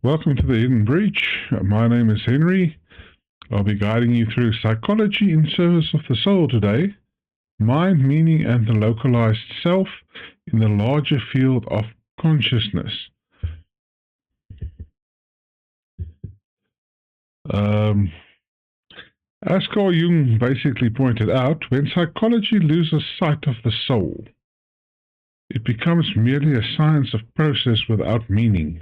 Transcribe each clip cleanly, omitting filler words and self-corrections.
Welcome to the Hidden Breach. My name is Henry. I'll be guiding you through psychology in service of the soul today, mind, meaning, and the localized self in the larger field of consciousness. As Carl Jung basically pointed out, when psychology loses sight of the soul, it becomes merely a science of process without meaning.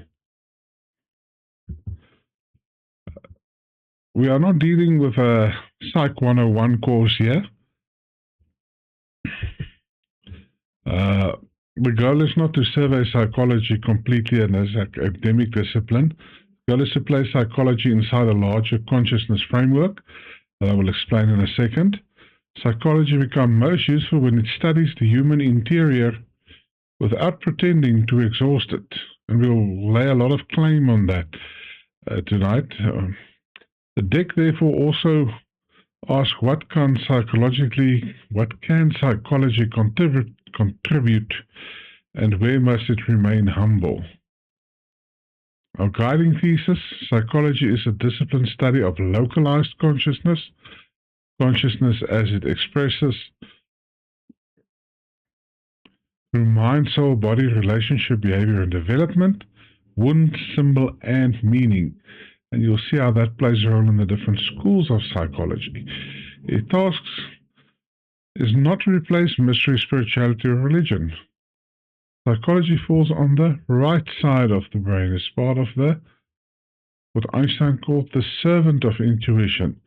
We are not dealing with a Psych 101 course here. The goal is not to survey psychology completely and as an academic discipline. The goal is to place psychology inside a larger consciousness framework that I will explain in a second. Psychology becomes most useful when it studies the human interior without pretending to exhaust it. And we'll lay a lot of claim on that tonight. The deck therefore also asks what can psychology contribute and where must it remain humble. Our guiding thesis: psychology is a disciplined study of localized consciousness, consciousness as it expresses through mind, soul, body, relationship, behavior, and development, wound, symbol, and meaning. And you'll see how that plays a role in the different schools of psychology. Its task is not to replace mystery, spirituality, or religion. Psychology falls on the right side of the brain. It's part of what Einstein called the servant of intuition,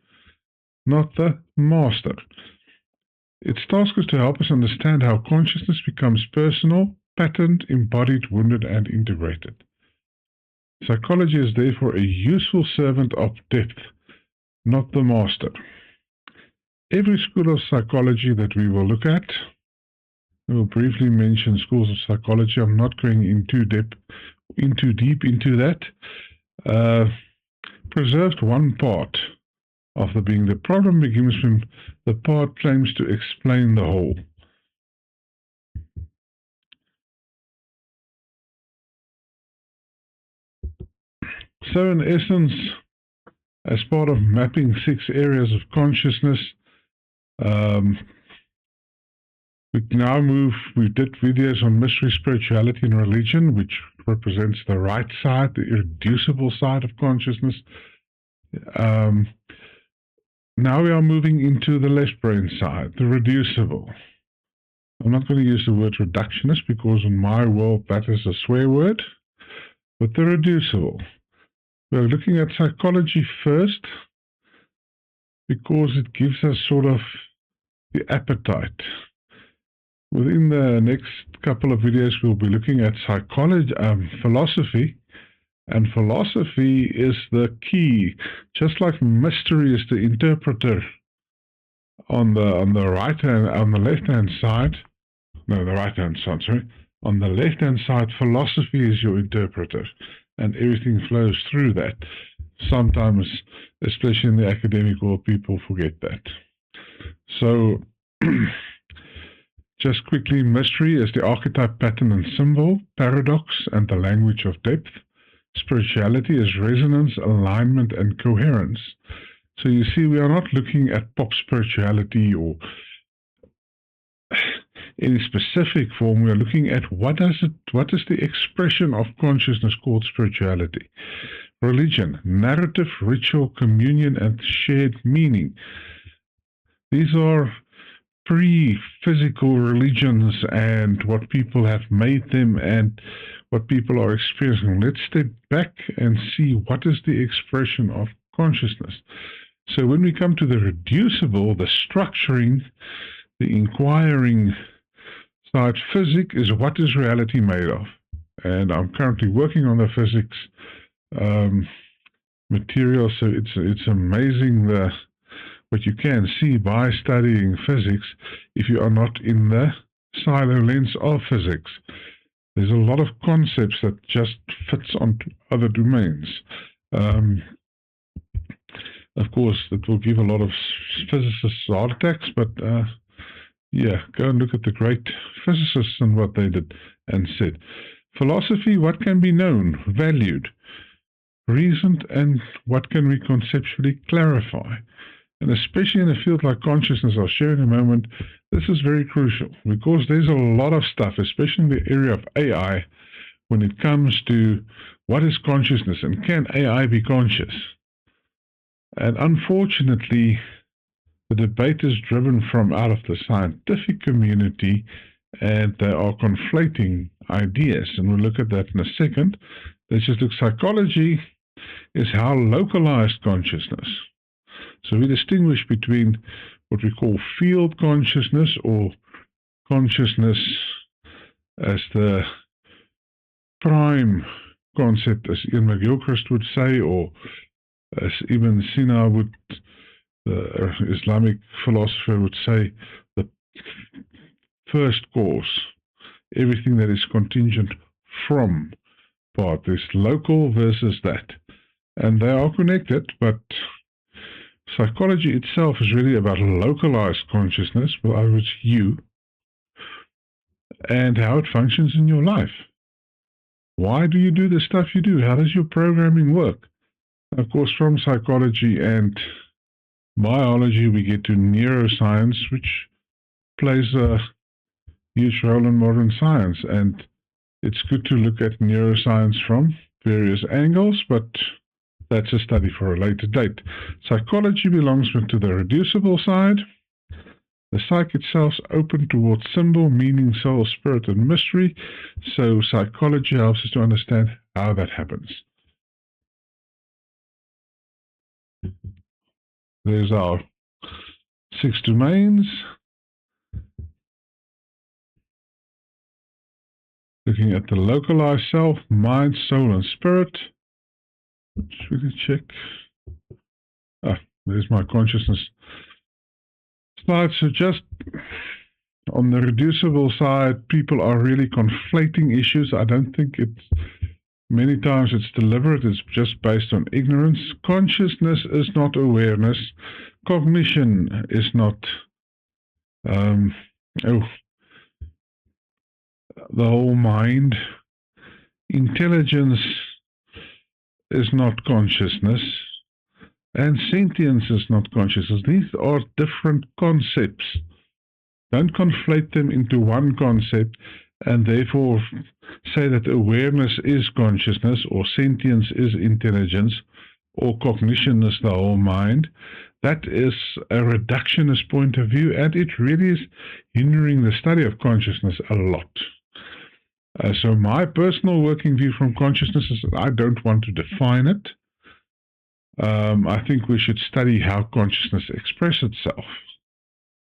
not the master. Its task is to help us understand how consciousness becomes personal, patterned, embodied, wounded, and integrated. Psychology is therefore a useful servant of depth, not the master. Every school of psychology that we will look at, I will briefly mention schools of psychology. I'm not going into deep into that. Preserved one part of the being. The problem begins when the part claims to explain the whole. So in essence, as part of mapping 6 areas of consciousness, we did videos on mystery, spirituality, and religion, which represents the right side, the irreducible side of consciousness. Now we are moving into the left brain side, the reducible. I'm not going to use the word reductionist because in my world that is a swear word, but the reducible. We're looking at psychology first because it gives us sort of the appetite. Within the next couple of videos, we'll be looking at philosophy, and philosophy is the key. Just like mystery is the interpreter on the left-hand side. On the left-hand side, philosophy is your interpreter, and everything flows through that. Sometimes, especially in the academic world, people forget that. So, just quickly, mystery is the archetype, pattern, and symbol, paradox, and the language of depth. Spirituality is resonance, alignment, and coherence. So you see, we are not looking at pop spirituality or any specific form. We are looking at what is the expression of consciousness called spirituality. Religion, narrative, ritual, communion, and shared meaning. These are pre-physical religions and what people have made them and what people are experiencing. Let's step back and see what is the expression of consciousness. So when we come to the reducible, the structuring, the inquiring side, physics is what is reality made of. And I'm currently working on the physics material, so it's amazing what you can see by studying physics if you are not in the silo lens of physics. There's a lot of concepts that just fits onto other domains. Of course, it will give a lot of physicists heart attacks, but yeah, go and look at the great physicists and what they did and said. Philosophy, what can be known, valued. reasoned, and what can we conceptually clarify? And especially in a field like consciousness, I'll share in a moment, this is very crucial because there's a lot of stuff, especially in the area of AI, when it comes to what is consciousness and can AI be conscious? And unfortunately, the debate is driven from out of the scientific community, and they are conflating ideas. And we'll look at that in a second. Let's just look. Psychology is how localized consciousness. So we distinguish between what we call field consciousness, or consciousness as the prime concept, as Ian McGilchrist would say, or as Ibn Sina would, the Islamic philosopher would say, the first cause, everything that is contingent from part. There's local versus that. And they are connected, but psychology itself is really about localized consciousness, well, I was you, and how it functions in your life. Why do you do the stuff you do? How does your programming work? Of course, from psychology and biology, we get to neuroscience, which plays a huge role in modern science. And it's good to look at neuroscience from various angles, but that's a study for a later date. Psychology belongs to the reducible side. The psych itself is open towards symbol, meaning, soul, spirit, and mystery. So psychology helps us to understand how that happens. There's our 6 domains. Looking at the localized self, mind, soul, and spirit. Let's really check. There's my consciousness slide. So just on the reducible side, people are really conflating issues. I don't think many times it's deliberate. It's just based on ignorance. Consciousness is not awareness. Cognition is not the whole mind. Intelligence is not consciousness, and sentience is not consciousness. These are different concepts. Don't conflate them into one concept and therefore say that awareness is consciousness, or sentience is intelligence, or cognition is the whole mind. That is a reductionist point of view, and it really is hindering the study of consciousness a lot. So my personal working view from consciousness is that I don't want to define it. I think we should study how consciousness expresses itself.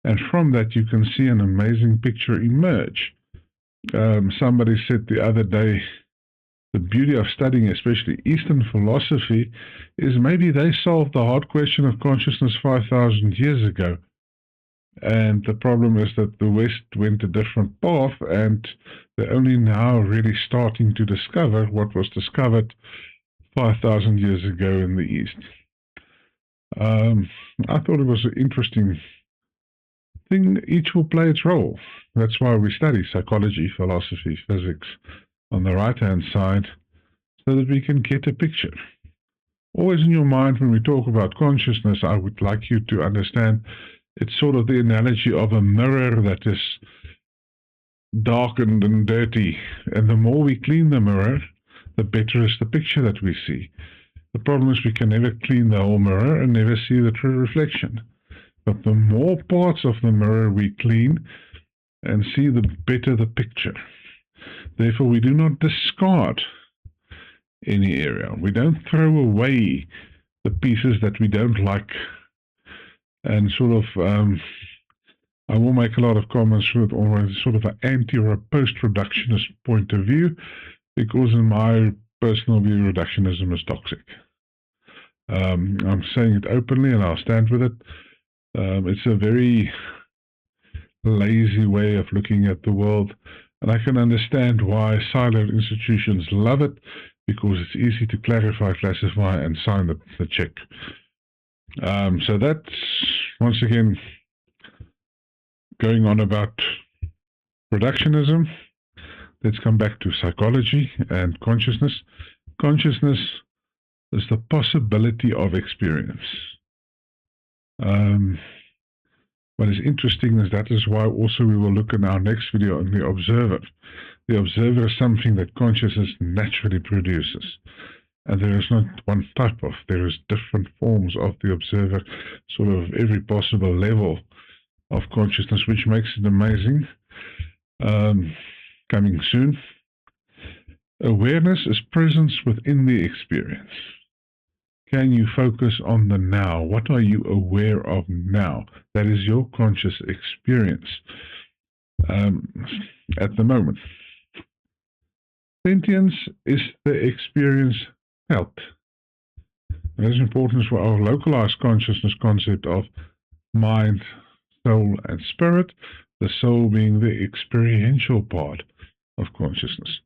And from that you can see an amazing picture emerge. Somebody said the other day, the beauty of studying especially Eastern philosophy is maybe they solved the hard question of consciousness 5,000 years ago. And the problem is that the West went a different path, and they're only now really starting to discover what was discovered 5,000 years ago in the East. I thought it was an interesting thing. Each will play its role. That's why we study psychology, philosophy, physics on the right-hand side, so that we can get a picture. Always in your mind, when we talk about consciousness, I would like you to understand it's sort of the analogy of a mirror that is darkened and dirty. And the more we clean the mirror, the better is the picture that we see. The problem is we can never clean the whole mirror and never see the true reflection. But the more parts of the mirror we clean and see, the better the picture. Therefore, we do not discard any area. We don't throw away the pieces that we don't like. And sort of, I will make a lot of comments with always sort of an anti or a post-reductionist point of view, because in my personal view, reductionism is toxic. I'm saying it openly and I'll stand with it. It's a very lazy way of looking at the world, and I can understand why siloed institutions love it, because it's easy to clarify, classify, and sign the check. So that's, once again, going on about reductionism. Let's come back to psychology and consciousness. Consciousness is the possibility of experience. What is interesting is that is why also we will look in our next video on the observer. The observer is something that consciousness naturally produces. And there is not one type of, there is different forms of the observer, sort of every possible level of consciousness, which makes it amazing. Coming soon. Awareness is presence within the experience. Can you focus on the now? What are you aware of now? That is your conscious experience at the moment. Sentience is the experience felt. That is important for our localized consciousness concept of mind, soul, and spirit, the soul being the experiential part of consciousness.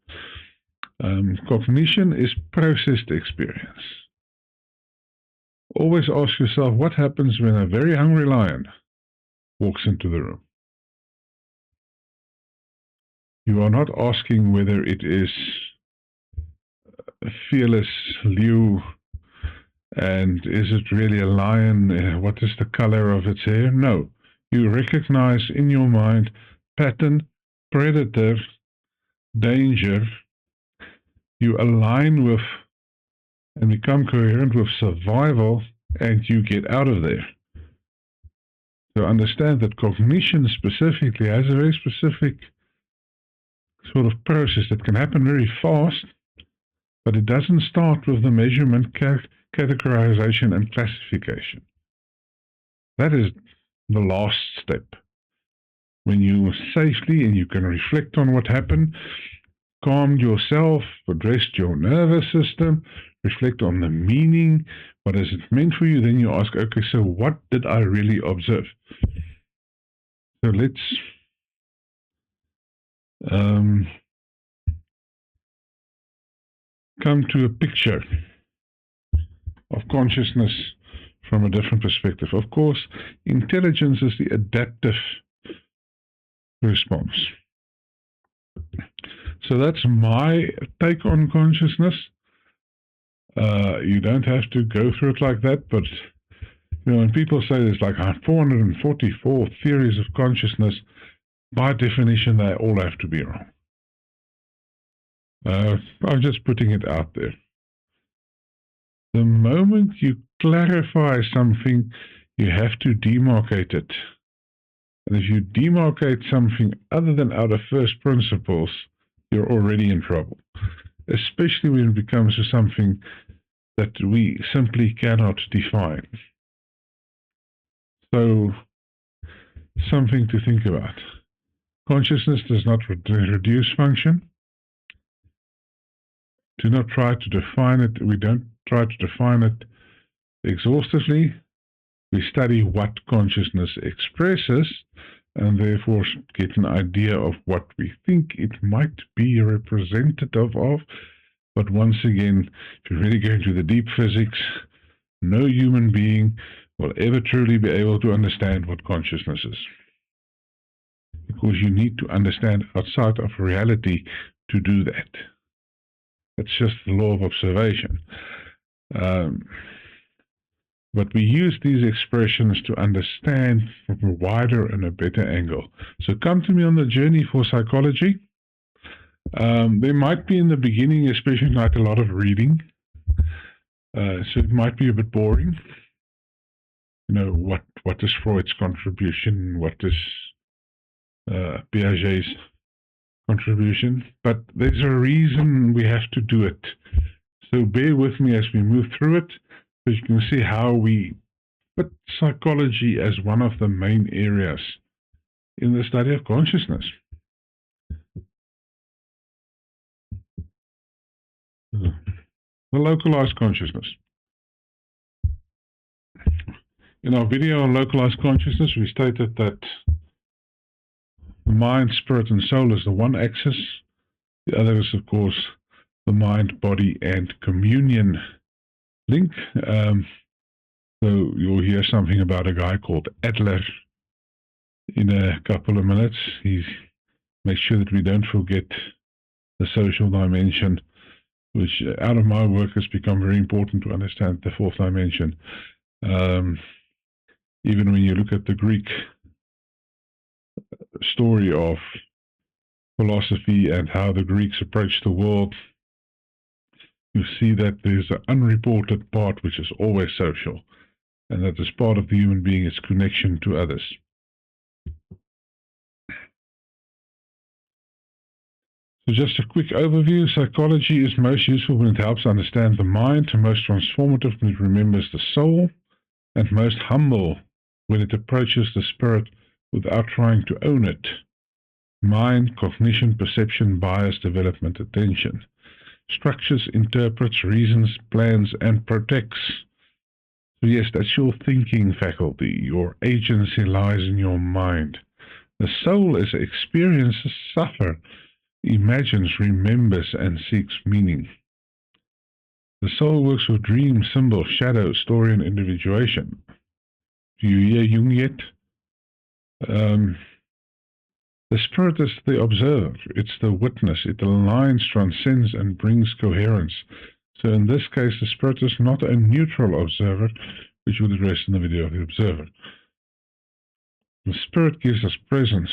Cognition is processed experience. Always ask yourself what happens when a very hungry lion walks into the room. You are not asking whether it is a fearless Liu and is it really a lion, what is the color of its hair? No. You recognize in your mind pattern, predator, danger. You align with and become coherent with survival, and you get out of there. So understand that cognition specifically has a very specific sort of process that can happen very fast, but it doesn't start with the measurement, categorization, and classification. That is the last step. When you safely, and you can reflect on what happened, calmed yourself, addressed your nervous system, reflect on the meaning, what is it meant for you, then you ask, okay, so what did I really observe? So let's come to a picture of consciousness from a different perspective. Of course, intelligence is the adaptive response. So that's my take on consciousness. You don't have to go through it like that, but you know, when people say there's like 444 theories of consciousness, by definition, they all have to be wrong. I'm just putting it out there. The moment you clarify something, you have to demarcate it. And if you demarcate something other than out of first principles, you're already in trouble, especially when it becomes something that we simply cannot define. So, something to think about. Consciousness does not reduce function. Do not try to define it. We don't try to define it exhaustively. We study what consciousness expresses and therefore get an idea of what we think it might be representative of. But once again, if you really go into the deep physics, no human being will ever truly be able to understand what consciousness is. Because you need to understand outside of reality to do that. It's just the law of observation. But we use these expressions to understand from a wider and a better angle. So come to me on the journey for psychology. There might be in the beginning, especially not a lot of reading. So it might be a bit boring. You know, what is Freud's contribution? What is Piaget's contribution? But there's a reason we have to do it. So bear with me as we move through it, so you can see how we put psychology as one of the main areas in the study of consciousness. The localized consciousness. In our video on localized consciousness, we stated that the mind, spirit, and soul is the one axis. The other is, of course, the mind, body, and communion link. So you'll hear something about a guy called Adler in a couple of minutes. He makes sure that we don't forget the social dimension. which out of my work has become very important to understand the fourth dimension. Even when you look at the Greek story of philosophy and how the Greeks approached the world, you see that there's an unreported part which is always social, and that is part of the human being, its connection to others. So just a quick overview. Psychology is most useful when it helps understand the mind, most transformative when it remembers the soul, and most humble when it approaches the spirit without trying to own it. Mind, cognition, perception, bias, development, attention. Structures, interprets, reasons, plans, and protects. So yes, that's your thinking faculty. Your agency lies in your mind. The soul is experiences, suffer, imagines, remembers, and seeks meaning. The soul works with dream, symbol, shadow, story, and individuation. Do you hear Jung yet? The spirit is the observer. It's the witness. It aligns, transcends, and brings coherence. So in this case, the spirit is not a neutral observer, which we'll address in the video of the observer. The spirit gives us presence,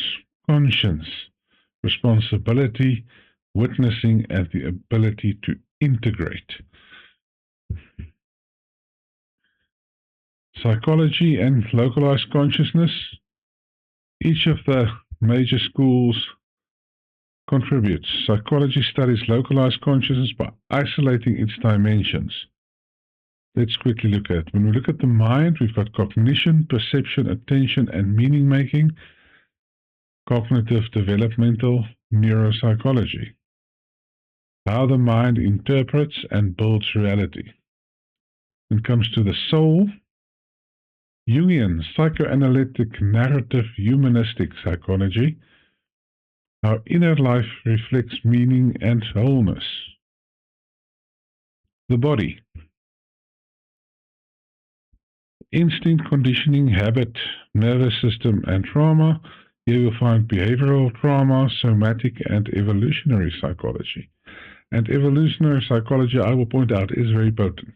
conscience, responsibility, witnessing, and the ability to integrate. Psychology and localized consciousness. Each of the major schools contributes. Psychology studies localized consciousness by isolating its dimensions. Let's quickly look at it. When we look at the mind, we've got cognition, perception, attention, and meaning-making, cognitive developmental neuropsychology, how the mind interprets and builds reality. When it comes to the soul, Jungian, psychoanalytic, narrative, humanistic psychology, how inner life reflects meaning and wholeness. The body, instinct, conditioning, habit, nervous system, and trauma. Here you'll find behavioral trauma, somatic, and evolutionary psychology. And evolutionary psychology, I will point out, is very potent,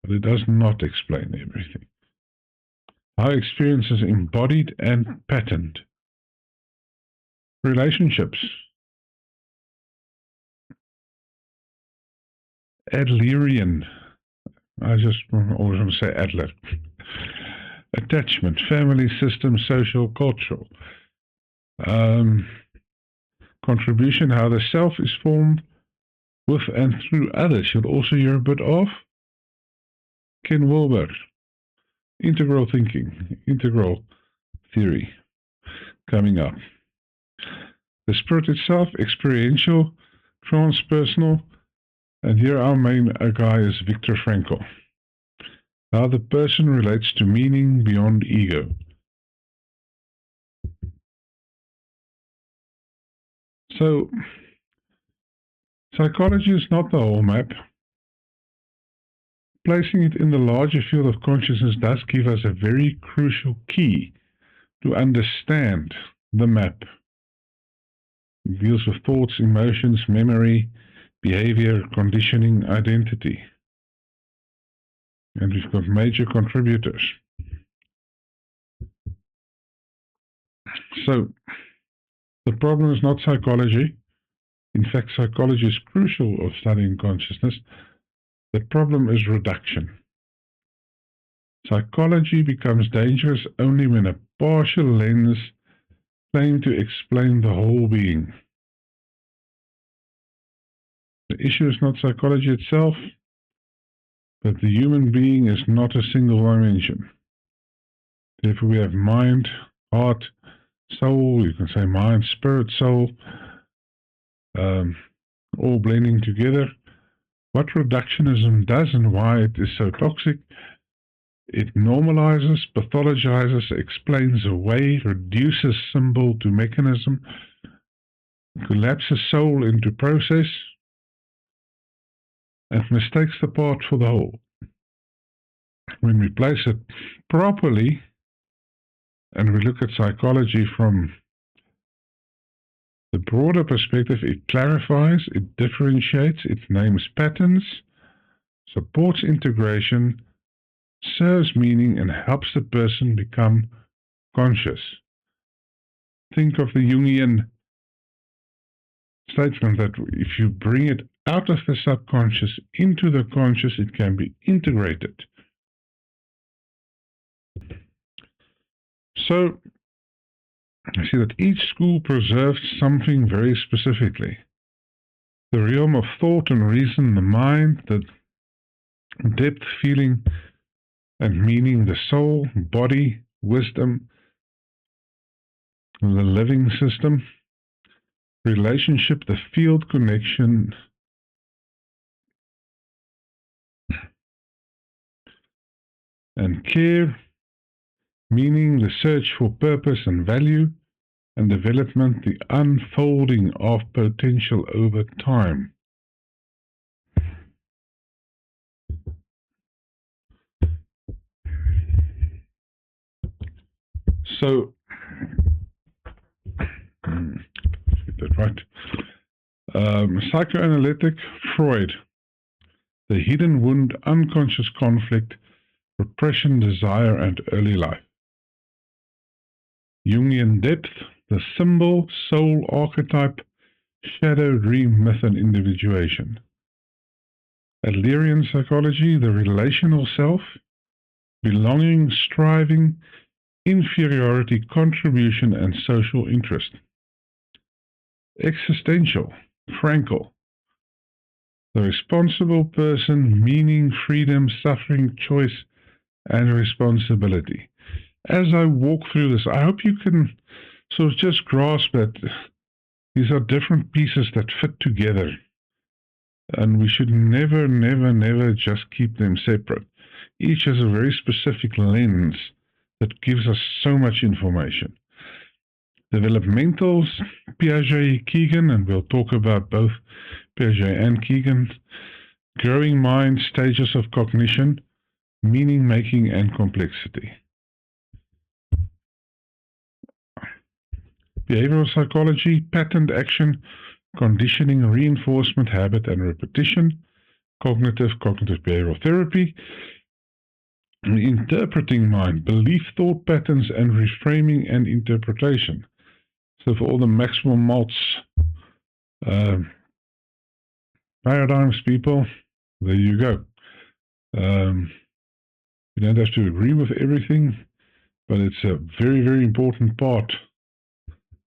but it does not explain everything. How experience is embodied and patterned. Relationships. Adlerian. I just always want to say Adler. Attachment, family, system, social, cultural. Contribution, how the self is formed with and through others. You'll also hear a bit of Ken Wilber. Integral thinking, integral theory coming up. The spirit itself, experiential, transpersonal, and here our main guy is Viktor Frankl. How the person relates to meaning beyond ego. So, psychology is not the whole map. Placing it in the larger field of consciousness does give us a very crucial key to understand the map. It deals with thoughts, emotions, memory, behavior, conditioning, identity. And we've got major contributors. So, the problem is not psychology. In fact, psychology is crucial of studying consciousness. The problem is reduction. Psychology becomes dangerous only when a partial lens claims to explain the whole being. The issue is not psychology itself, but the human being is not a single dimension. Therefore, we have mind, heart, soul, you can say mind, spirit, soul, all blending together. What reductionism does and why it is so toxic, it normalizes, pathologizes, explains away, reduces symbol to mechanism, collapses soul into process, and mistakes the part for the whole. When we place it properly, and we look at psychology from The broader perspective, it clarifies, it differentiates, it names patterns, supports integration, serves meaning, and helps the person become conscious. Think of the Jungian statement that if you bring it out of the subconscious into the conscious, it can be integrated. So, I see that each school preserves something very specifically. The realm of thought and reason, the mind, the depth, feeling, and meaning, the soul, body, wisdom, the living system, relationship, the field connection, and care, meaning, the search for purpose and value, and development, the unfolding of potential over time. So, get that right. Psychoanalytic Freud, the hidden wound, unconscious conflict, repression, desire, and early life. Jungian depth, the symbol, soul, archetype, shadow, dream, myth, and individuation. Adlerian psychology, the relational self, belonging, striving, inferiority, contribution, and social interest. Existential, Frankl, the responsible person, meaning, freedom, suffering, choice, and responsibility. As I walk through this, I hope you can sort of just grasp that these are different pieces that fit together. And we should never, never, never just keep them separate. Each has a very specific lens that gives us so much information. Developmentals, Piaget, Keegan, and we'll talk about both Piaget and Keegan. Growing mind, stages of cognition, meaning making, and complexity. Behavioral psychology, patterned action, conditioning, reinforcement, habit, and repetition. Cognitive behavioral therapy. Interpreting mind, belief, thought patterns, and reframing and interpretation. So for all the maximum Maltz paradigms people, there you go. You don't have to agree with everything, but it's a very, very important part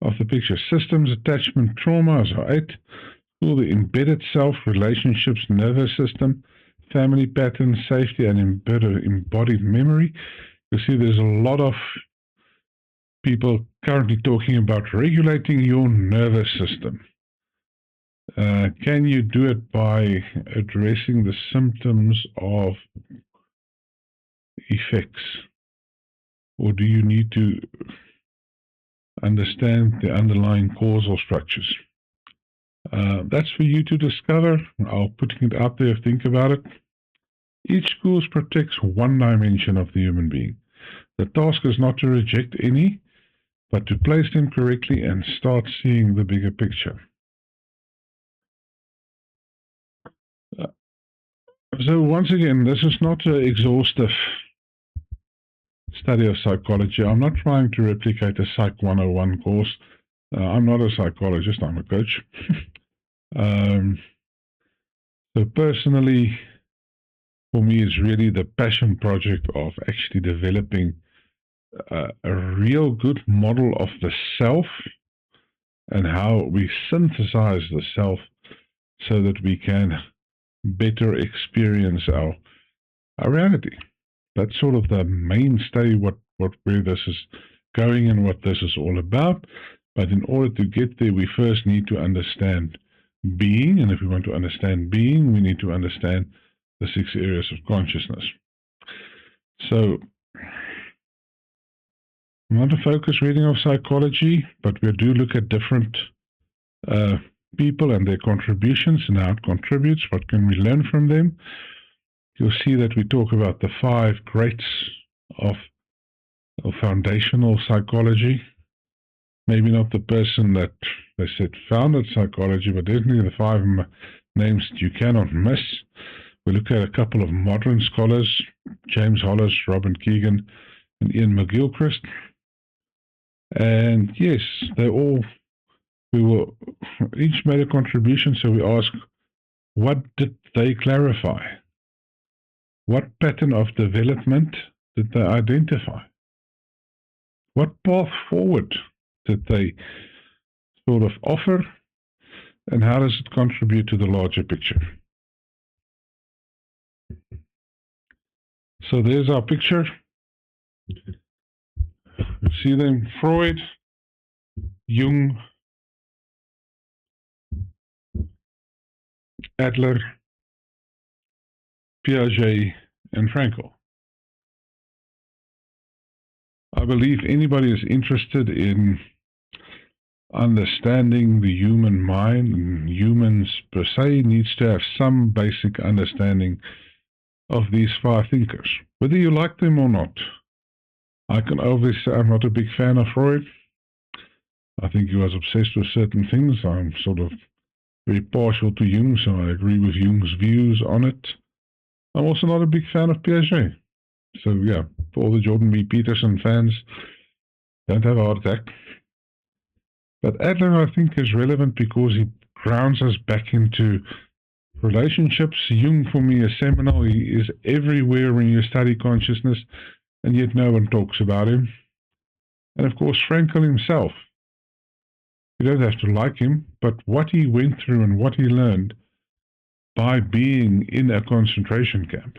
of the picture. Systems, attachment, trauma is our 8. The embedded self, relationships, nervous system, family patterns, safety, and embodied memory. You see there's a lot of people currently talking about regulating your nervous system. Can you do it by addressing the symptoms of effects? Or do you need to understand the underlying causal structures? That's for you to discover. I'll put it out there, think about it. Each school protects one dimension of the human being. The task is not to reject any, but to place them correctly and start seeing the bigger picture. So once again, this is not an exhaustive study of psychology. I'm not trying to replicate a Psych 101 course. I'm not a psychologist, I'm a coach. So personally, for me, it's really the passion project of actually developing a real good model of the self and how we synthesize the self so that we can better experience our reality. That's sort of the mainstay where this is going and what this is all about. But in order to get there, we first need to understand being, and if we want to understand being, we need to understand the 6 areas of consciousness. So, not a focused reading of psychology, but we do look at different people and their contributions and how it contributes, what can we learn from them. You'll see that we talk about the 5 greats of foundational psychology. maybe not the person that they said founded psychology, but definitely the five names that you cannot miss. We look at a couple of modern scholars, James Hollis, Robin Keegan, and Ian McGilchrist. And yes, each made a contribution, so we ask, what did they clarify? What pattern of development did they identify? What path forward did they sort of offer? And how does it contribute to the larger picture? So there's our picture. See them: Freud, Jung, Adler, Piaget, and Frankl. I believe anybody is interested in understanding the human mind and humans per se needs to have some basic understanding of these five thinkers, whether you like them or not. I can obviously say I'm not a big fan of Freud. I think he was obsessed with certain things. I'm sort of very partial to Jung, so I agree with Jung's views on it. I'm also not a big fan of Piaget. So yeah, for all the Jordan B. Peterson fans, don't have a heart attack. But Adler, I think, is relevant because he grounds us back into relationships. Jung, for me, is seminal. He is everywhere when you study consciousness, and yet no one talks about him. And of course, Frankl himself. You don't have to like him, but what he went through and what he learned by being in a concentration camp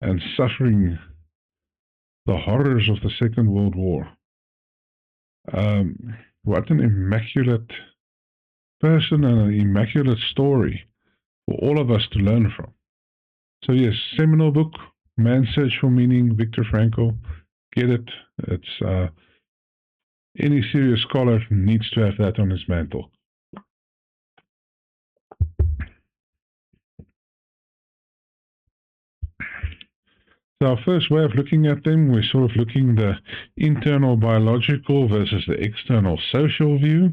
and suffering the horrors of the Second World War. What an immaculate person and an immaculate story for all of us to learn from. So yes, seminal book, Man's Search for Meaning, Viktor Frankl. Get it. It's any serious scholar needs to have that on his mantle. So our first way of looking at them, we're sort of looking the internal biological versus the external social view.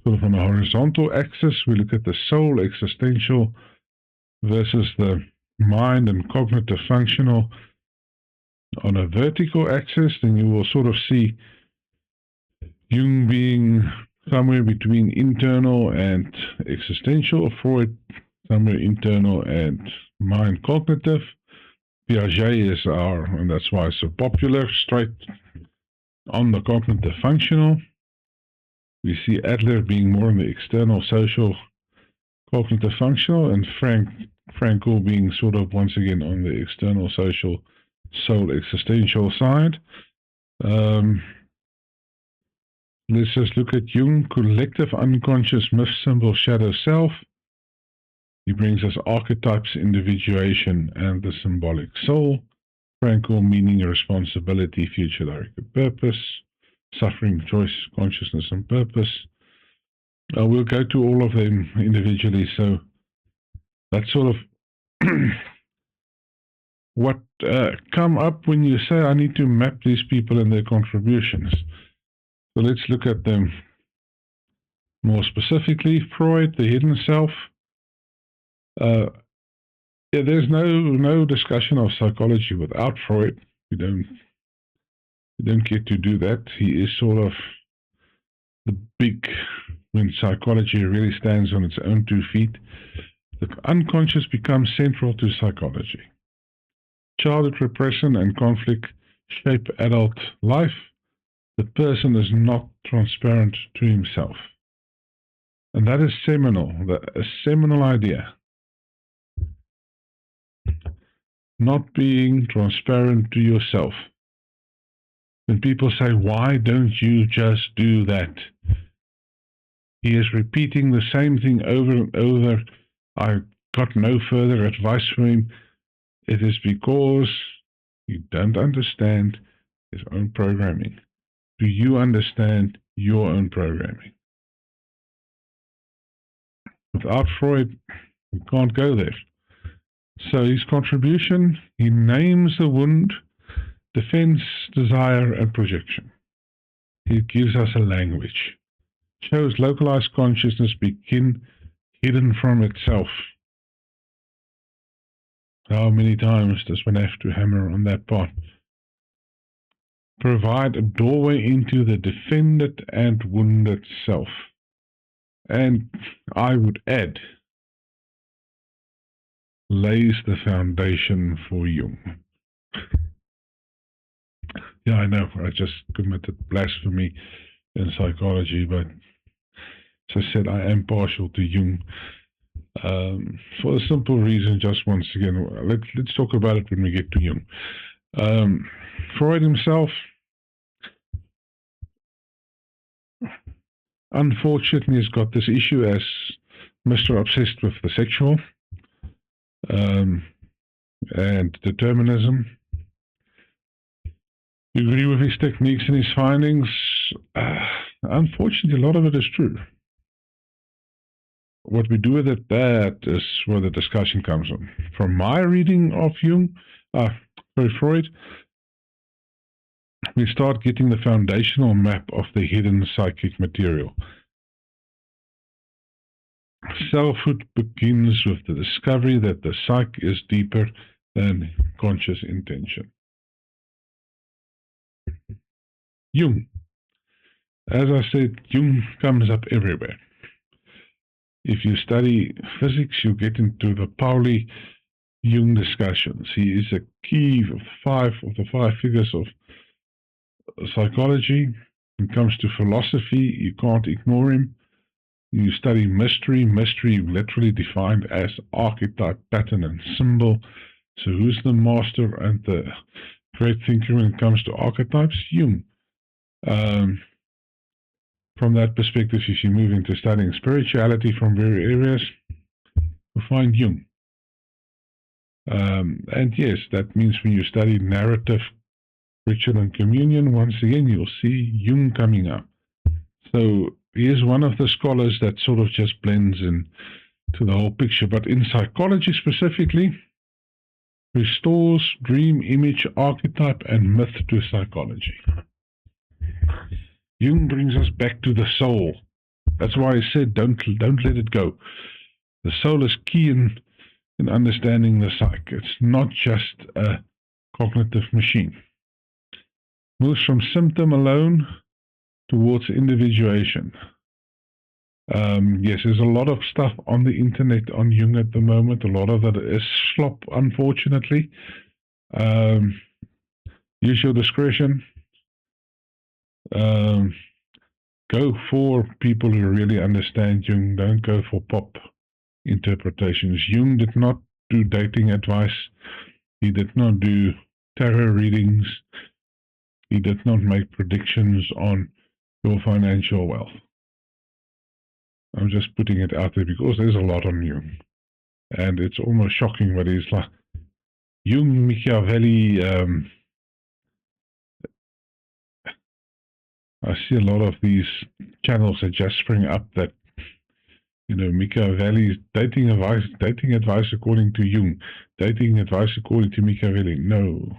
Sort of on a horizontal axis, we look at the soul existential versus the mind and cognitive functional. On a vertical axis, then you will sort of see Jung being somewhere between internal and existential, Freud somewhere internal and mind cognitive. Piaget is and that's why it's so popular, straight on the cognitive functional. We see Adler being more on the external social cognitive functional, and Frankl being sort of once again on the external social soul existential side. Let's just look at Jung: collective unconscious myth, symbol, shadow, self. He brings us archetypes, individuation, and the symbolic soul. Frankl: meaning, responsibility, future-directed purpose, suffering, choice, consciousness, and purpose. We'll go to all of them individually. So that's sort of what come up when you say I need to map these people and their contributions. So let's look at them more specifically. Freud, the hidden self. Yeah, there's no discussion of psychology without Freud. You don't get to do that. He is sort of the big, when psychology really stands on its own 2 feet. The unconscious becomes central to psychology. Childhood repression and conflict shape adult life. The person is not transparent to himself. And that is seminal, a seminal idea. Not being transparent to yourself. When people say, why don't you just do that? He is repeating the same thing over and over. I got no further advice from him. It is because you don't understand his own programming. Do you understand your own programming? Without Freud, we can't go there. So his contribution, he names the wound, defense, desire, and projection. It gives us a language. Shows localized consciousness begin hidden from itself. How many times does one have to hammer on that part? Provide a doorway into the defended and wounded self. And I would add, lays the foundation for Jung. Yeah, I know, I just committed blasphemy in psychology, but as I said, I am partial to Jung. For the simple reason, just once again, let's talk about it when we get to Jung. Freud himself, unfortunately, has got this issue as Mr. Obsessed with the sexual and determinism. You agree with his techniques and his findings? Unfortunately, a lot of it is true. What we do with it, that is where the discussion comes from. From my reading of Freud, we start getting the foundational map of the hidden psychic material. Selfhood begins with the discovery that the psyche is deeper than conscious intention. Jung. As I said, Jung comes up everywhere. If you study physics, you get into the Pauli-Jung discussions. He is a key of the five figures of psychology. When it comes to philosophy, you can't ignore him. You study mystery literally defined as archetype, pattern, and symbol. So who's the master and the great thinker when it comes to archetypes? Jung. From that perspective, if you move into studying spirituality from various areas, you'll find Jung. And yes, that means when you study narrative, ritual, and communion, once again, you'll see Jung coming up. So he is one of the scholars that sort of just blends in to the whole picture. But in psychology specifically, restores dream, image, archetype, and myth to psychology. Jung brings us back to the soul. That's why I said don't let it go. The soul is key in understanding the psyche. It's not just a cognitive machine. Moves from symptom alone towards individuation. Yes, there's a lot of stuff on the internet on Jung at the moment. A lot of that is slop, unfortunately. Use your discretion. Go for people who really understand Jung. Don't go for pop interpretations. Jung did not do dating advice. He did not do tarot readings. He did not make predictions on your financial wealth. I'm just putting it out there because there's a lot on Jung. And it's almost shocking what he's like. Jung, Machiavelli, I see a lot of these channels that just spring up that, Machiavelli's dating advice according to Jung, dating advice according to Machiavelli. No.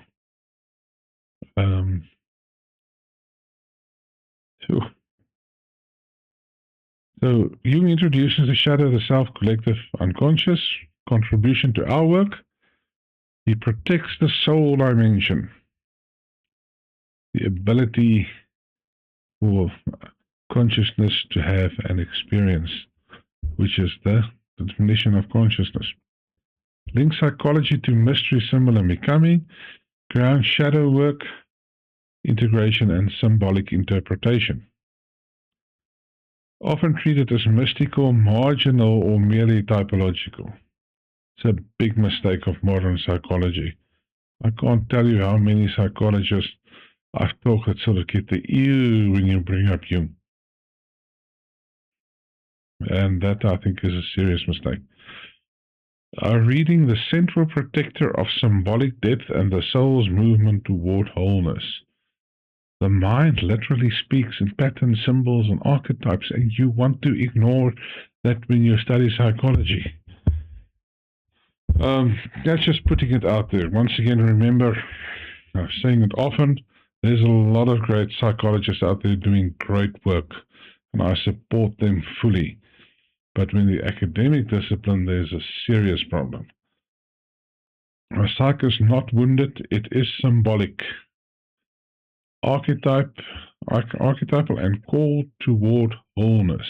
So Jung introduces the shadow, the self, collective, unconscious, contribution to our work. He protects the soul dimension, the ability for consciousness to have an experience, which is the definition of consciousness. Link psychology to mystery, symbol, and becoming, ground shadow work, integration, and symbolic interpretation. Often treated as mystical, marginal, or merely typological. It's a big mistake of modern psychology. I can't tell you how many psychologists I've talked that sort of get the ew when you bring up Jung. And that, I think, is a serious mistake. Reading the central protector of symbolic depth and the soul's movement toward wholeness. The mind literally speaks in patterns, symbols, and archetypes, and you want to ignore that when you study psychology. That's just putting it out there. Once again, remember, I'm saying it often, There's a lot of great psychologists out there doing great work, and I support them fully. But when the academic discipline, there's a serious problem. Psych is not wounded, it is symbolic. Archetypal and called toward wholeness.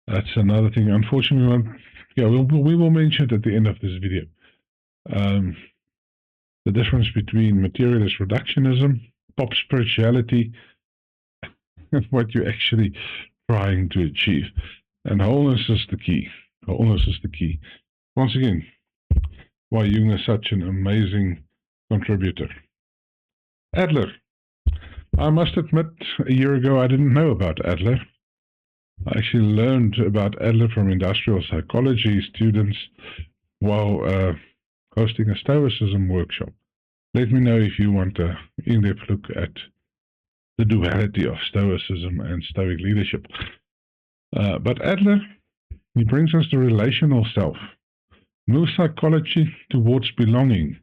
That's another thing. Unfortunately, we will mention it at the end of this video. The difference between materialist reductionism, pop spirituality, and what you're actually trying to achieve. And wholeness is the key. Wholeness is the key. Once again, why Jung is such an amazing contributor. Adler. I must admit, a year ago I didn't know about Adler. I actually learned about Adler from industrial psychology students while hosting a Stoicism workshop. Let me know if you want an in-depth look at the duality of Stoicism and Stoic leadership. But Adler, he brings us the relational self, moves psychology towards belonging,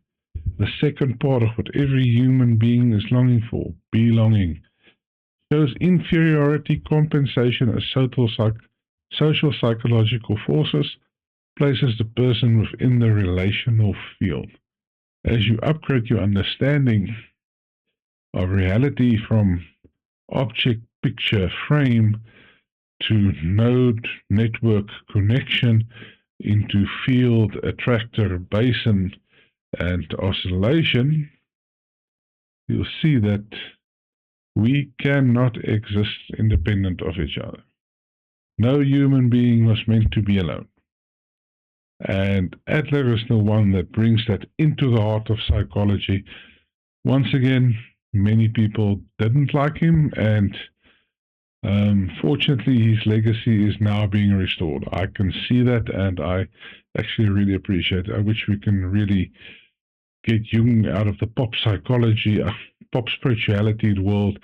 the second part of what every human being is longing for, belonging. Shows inferiority compensation as social psychological forces, places the person within the relational field. As you upgrade your understanding of reality from object, picture, frame to node, network, connection into field, attractor, basin, and oscillation, you'll see that we cannot exist independent of each other. No human being was meant to be alone. And Adler is the one that brings that into the heart of psychology. Once again, many people didn't like him, and fortunately his legacy is now being restored. I can see that, and I actually really appreciate it. I wish we can really get Jung out of the pop psychology, pop spirituality world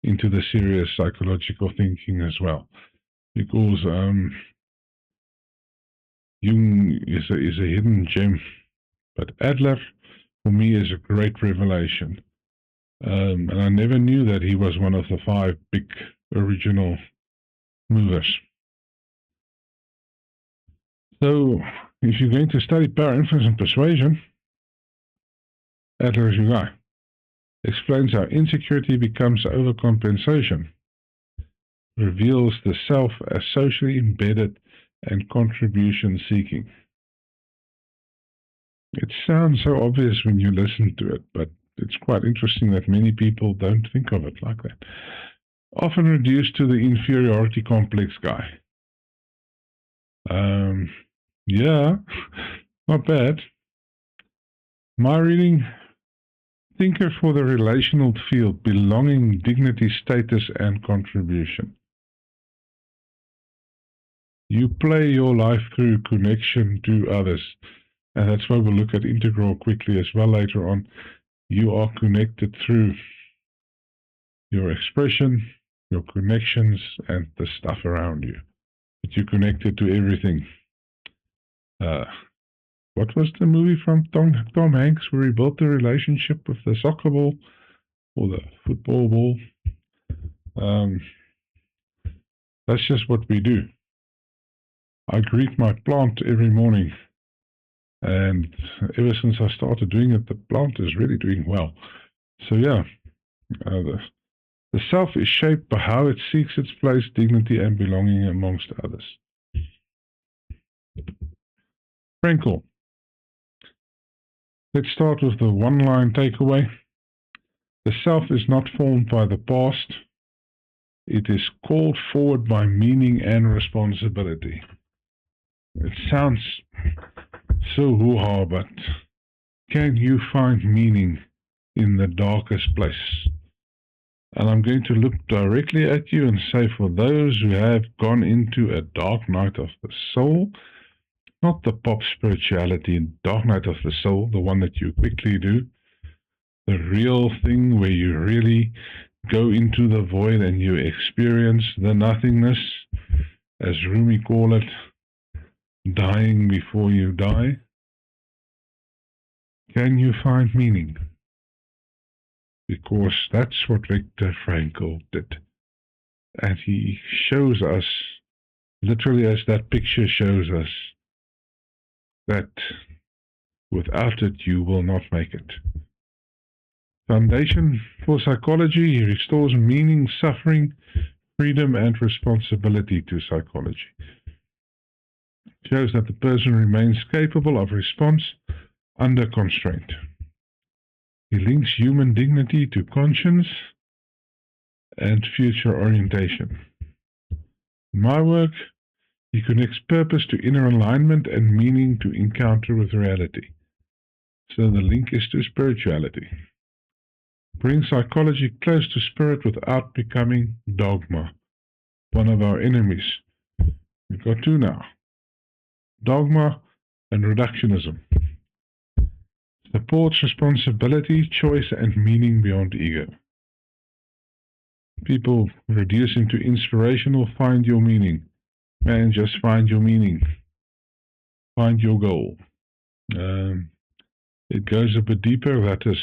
into the serious psychological thinking as well. Because Jung is a hidden gem, but Adler, for me, is a great revelation. And I never knew that he was one of the 5 big original movers. So, if you're going to study power, influence, and persuasion, Adler is your guy. Explains how insecurity becomes overcompensation. Reveals the self as socially embedded and contribution seeking. It sounds so obvious when you listen to it, but it's quite interesting that many people don't think of it like that. Often reduced to the inferiority complex guy. Yeah, not bad. My reading, thinker for the relational field, belonging, dignity, status, and contribution. You play your life through connection to others. And that's why we'll look at integral quickly as well later on. You are connected through your expression, your connections, and the stuff around you. But you're connected to everything. What was the movie from Tom Hanks where he built the relationship with the soccer ball or the football ball? That's just what we do. I greet my plant every morning, and ever since I started doing it, the plant is really doing well. So yeah, the self is shaped by how it seeks its place, dignity, and belonging amongst others. Frankel. Let's start with the one-line takeaway. The self is not formed by the past. It is called forward by meaning and responsibility. It sounds so hoo-ha, but can you find meaning in the darkest place? And I'm going to look directly at you and say, for those who have gone into a dark night of the soul, not the pop spirituality, dark night of the soul, the one that you quickly do, the real thing where you really go into the void and you experience the nothingness, as Rumi call it, dying before you die. Can you find meaning? because that's what Viktor Frankl did. And he shows us, literally as that picture shows us, that without it you will not make it. Foundation for psychology restores meaning, suffering, freedom, and responsibility to psychology. Shows that the person remains capable of response under constraint. He links human dignity to conscience and future orientation. In my work, he connects purpose to inner alignment and meaning to encounter with reality. So the link is to spirituality. Bring psychology close to spirit without becoming dogma, one of our enemies. We've got two now. Dogma and reductionism. Supports responsibility, choice, and meaning beyond ego. People reducing to inspirational, find your meaning. Man, just find your meaning. Find your goal. It goes a bit deeper. That is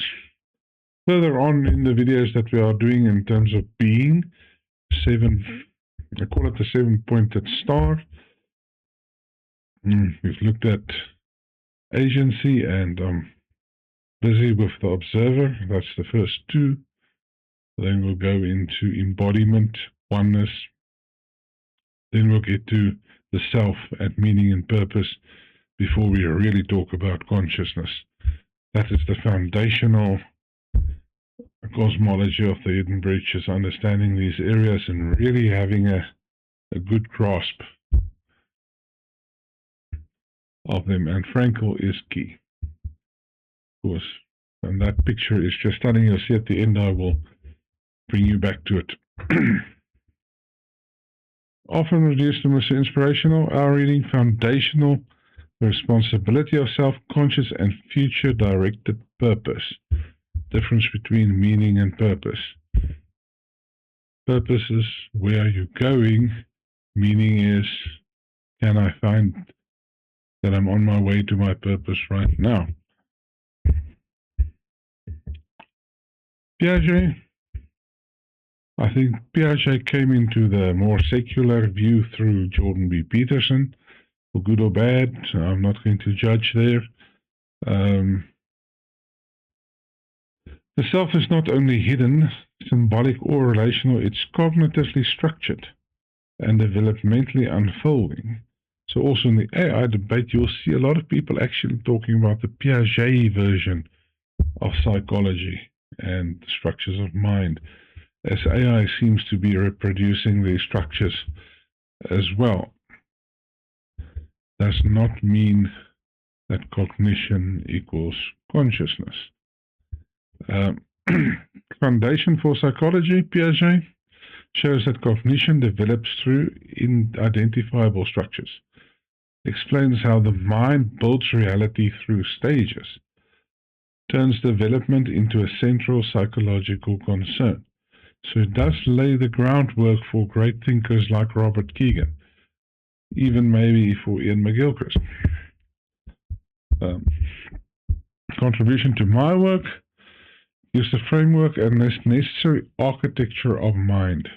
further on in the videos that we are doing in terms of being. I call it the 7-pointed star. We've looked at agency and busy with the observer. That's the first two. Then we'll go into embodiment, oneness. Then we'll get to the self and meaning and purpose before we really talk about consciousness. That is the foundational cosmology of the hidden breaches, understanding these areas and really having a good grasp of them. And Frankl is key, of course. And that picture is just stunning. You'll see at the end, I will bring you back to it. Often reduced to most inspirational, our reading foundational, the responsibility of self-conscious and future-directed purpose. Difference between meaning and purpose. Purpose is where you're going. Meaning is, can I find that I'm on my way to my purpose right now? Piaget. I think Piaget came into the more secular view through Jordan B. Peterson, for good or bad. I'm not going to judge there. The self is not only hidden, symbolic or relational, it's cognitively structured and developmentally unfolding. So also in the AI debate, you'll see a lot of people actually talking about the Piaget version of psychology and the structures of mind, as AI seems to be reproducing these structures as well. Does not mean that cognition equals consciousness. Foundation for psychology, Piaget, shows that cognition develops through identifiable structures. Explains how the mind builds reality through stages. Turns development into a central psychological concern. So it does lay the groundwork for great thinkers like Robert Kegan, even maybe for Ian McGilchrist. Contribution to my work, use the framework and necessary architecture of mind.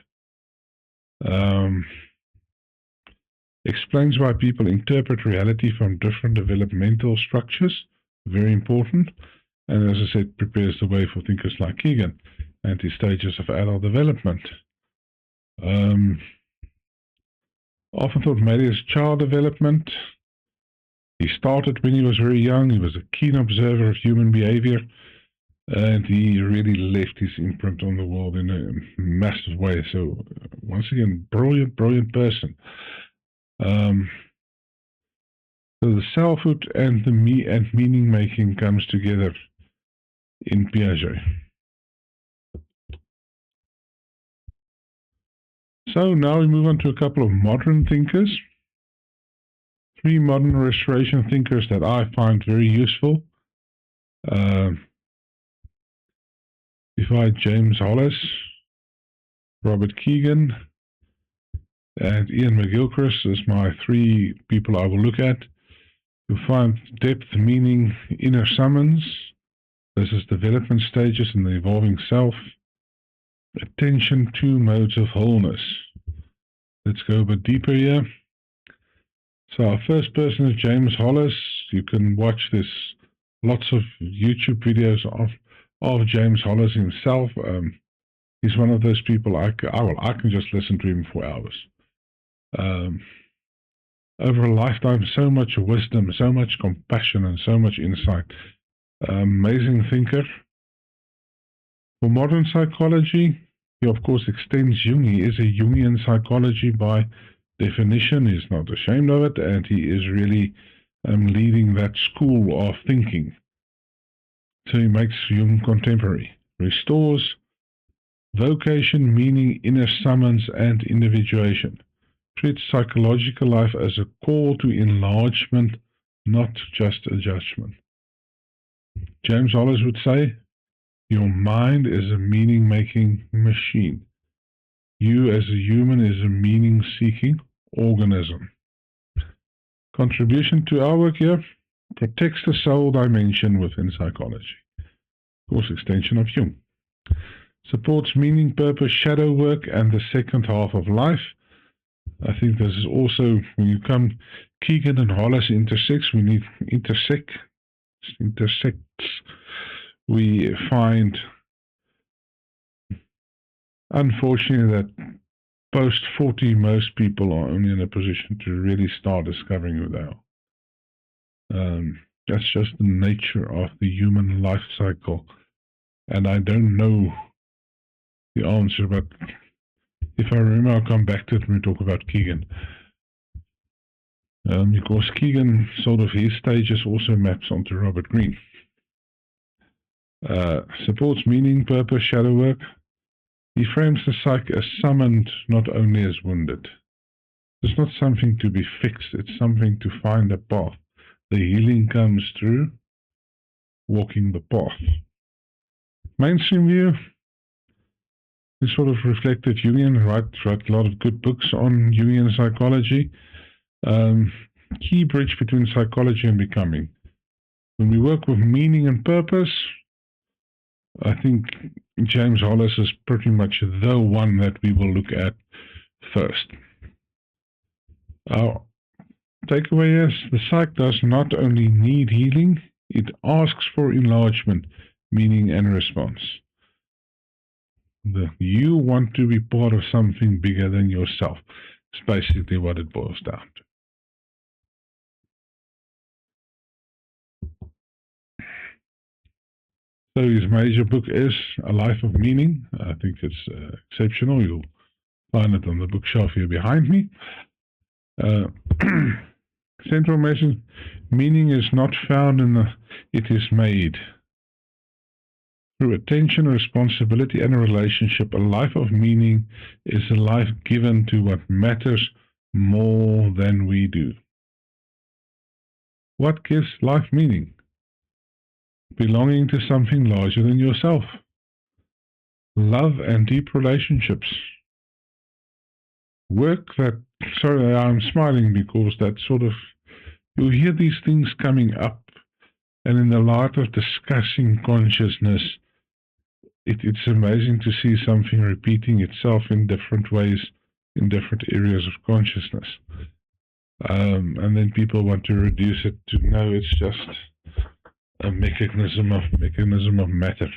Explains why people interpret reality from different developmental structures, very important, and as I said, prepares the way for thinkers like Kegan and his stages of adult development. Often thought maybe his child development. He started when he was very young. He was a keen observer of human behavior, and he really left his imprint on the world in a massive way. So once again, brilliant, brilliant person. So the selfhood and the me and meaning making comes together in Piaget. So now we move on to a couple of modern thinkers. 3 modern restoration thinkers that I find very useful. Besides James Hollis, Robert Kegan, and Ian McGilchrist is my 3 people I will look at to find depth, meaning, inner summons, This is development stages in the evolving self. Attention to modes of wholeness. Let's go a bit deeper here. So our first person is James Hollis. You can watch this, lots of YouTube videos of James Hollis himself. He's one of those people I can just listen to him for hours. Over a lifetime, so much wisdom, so much compassion, and so much insight. Amazing thinker. For modern psychology, he of course extends Jung. He is a Jungian psychology by definition. He's not ashamed of it, and he is really leading that school of thinking. So he makes Jung contemporary. Restores vocation, meaning, inner summons, and individuation. Treats psychological life as a call to enlargement, not just adjustment. James Hollis would say, your mind is a meaning-making machine. You as a human is a meaning-seeking organism. Contribution to our work here protects the soul dimension within psychology. Of course, extension of Jung. Supports meaning, purpose, shadow work, and the second half of life. I think this is also, when you come, Keegan and Hollis intersects, we find, unfortunately, that post 40, most people are only in a position to really start discovering who they are. That's just the nature of the human life cycle. And I don't know the answer, but if I remember, I'll come back to it when we talk about Keegan. Because Keegan, sort of his stages also maps onto Robert Greene. Supports meaning, purpose, shadow work. He frames the psyche as summoned, not only as wounded. It's not something to be fixed, it's something to find a path. The healing comes through walking the path. Mainstream view, he sort of reflected Jungian, wrote a lot of good books on Jungian psychology. Key bridge between psychology and becoming. When we work with meaning and purpose, I think James Hollis is pretty much the one that we will look at first. Our takeaway is the psyche does not only need healing, it asks for enlargement, meaning and response. You want to be part of something bigger than yourself. It's basically what it boils down to. So his major book is A Life of Meaning. I think it's exceptional. You'll find it on the bookshelf here behind me. Central message, meaning is not found in it is made. Through attention, responsibility, and a relationship, a life of meaning is a life given to what matters more than we do. What gives life meaning? Belonging to something larger than yourself. Love and deep relationships. Work that, sorry, I'm smiling because that sort of, you hear these things coming up, and in the light of discussing consciousness, it's amazing to see something repeating itself in different ways, in different areas of consciousness. And then people want to reduce it to, no, it's just a mechanism of matter.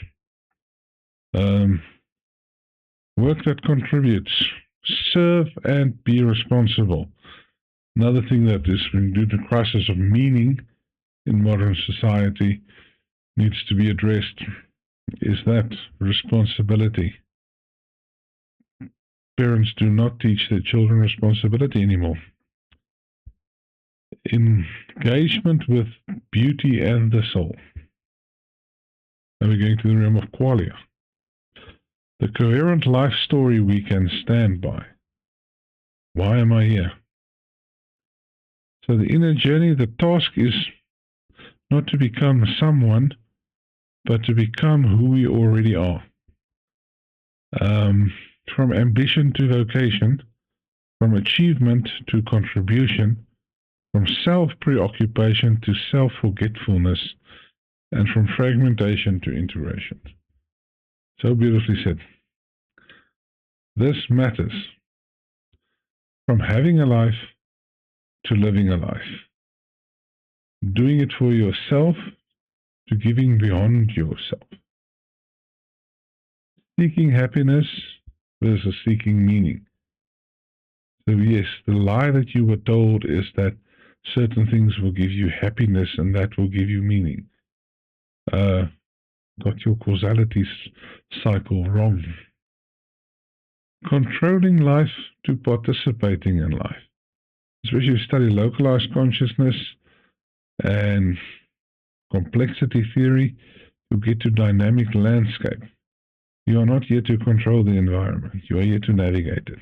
Work that contributes. Serve and be responsible. Another thing that is, due to the crisis of meaning in modern society, needs to be addressed is that responsibility. Parents do not teach their children responsibility anymore. Engagement with beauty and the soul. Now we're going to the realm of qualia. The coherent life story we can stand by. Why am I here? So the inner journey, the task is not to become someone, but to become who we already are. From ambition to vocation, from achievement to contribution, from self-preoccupation to self-forgetfulness, and from fragmentation to integration. So beautifully said. This matters from having a life to living a life, doing it for yourself to giving beyond yourself, seeking happiness versus seeking meaning. So yes, the lie that you were told is that certain things will give you happiness and that will give you meaning. Got your causality cycle wrong. Controlling life to participating in life. Especially if you study localized consciousness and complexity theory, you get to dynamic landscape. You are not here to control the environment. You are here to navigate it.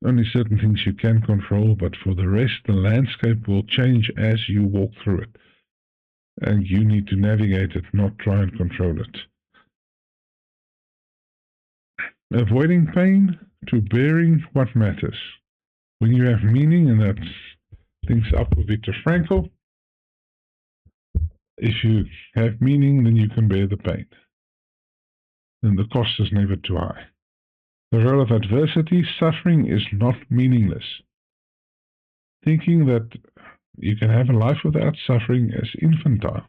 Only certain things you can control, but for the rest, the landscape will change as you walk through it. And you need to navigate it, not try and control it. Avoiding pain to bearing what matters. When you have meaning, and that's things up with Viktor Frankl, if you have meaning, then you can bear the pain. Then the cost is never too high. The role of adversity, suffering is not meaningless. Thinking that you can have a life without suffering is infantile.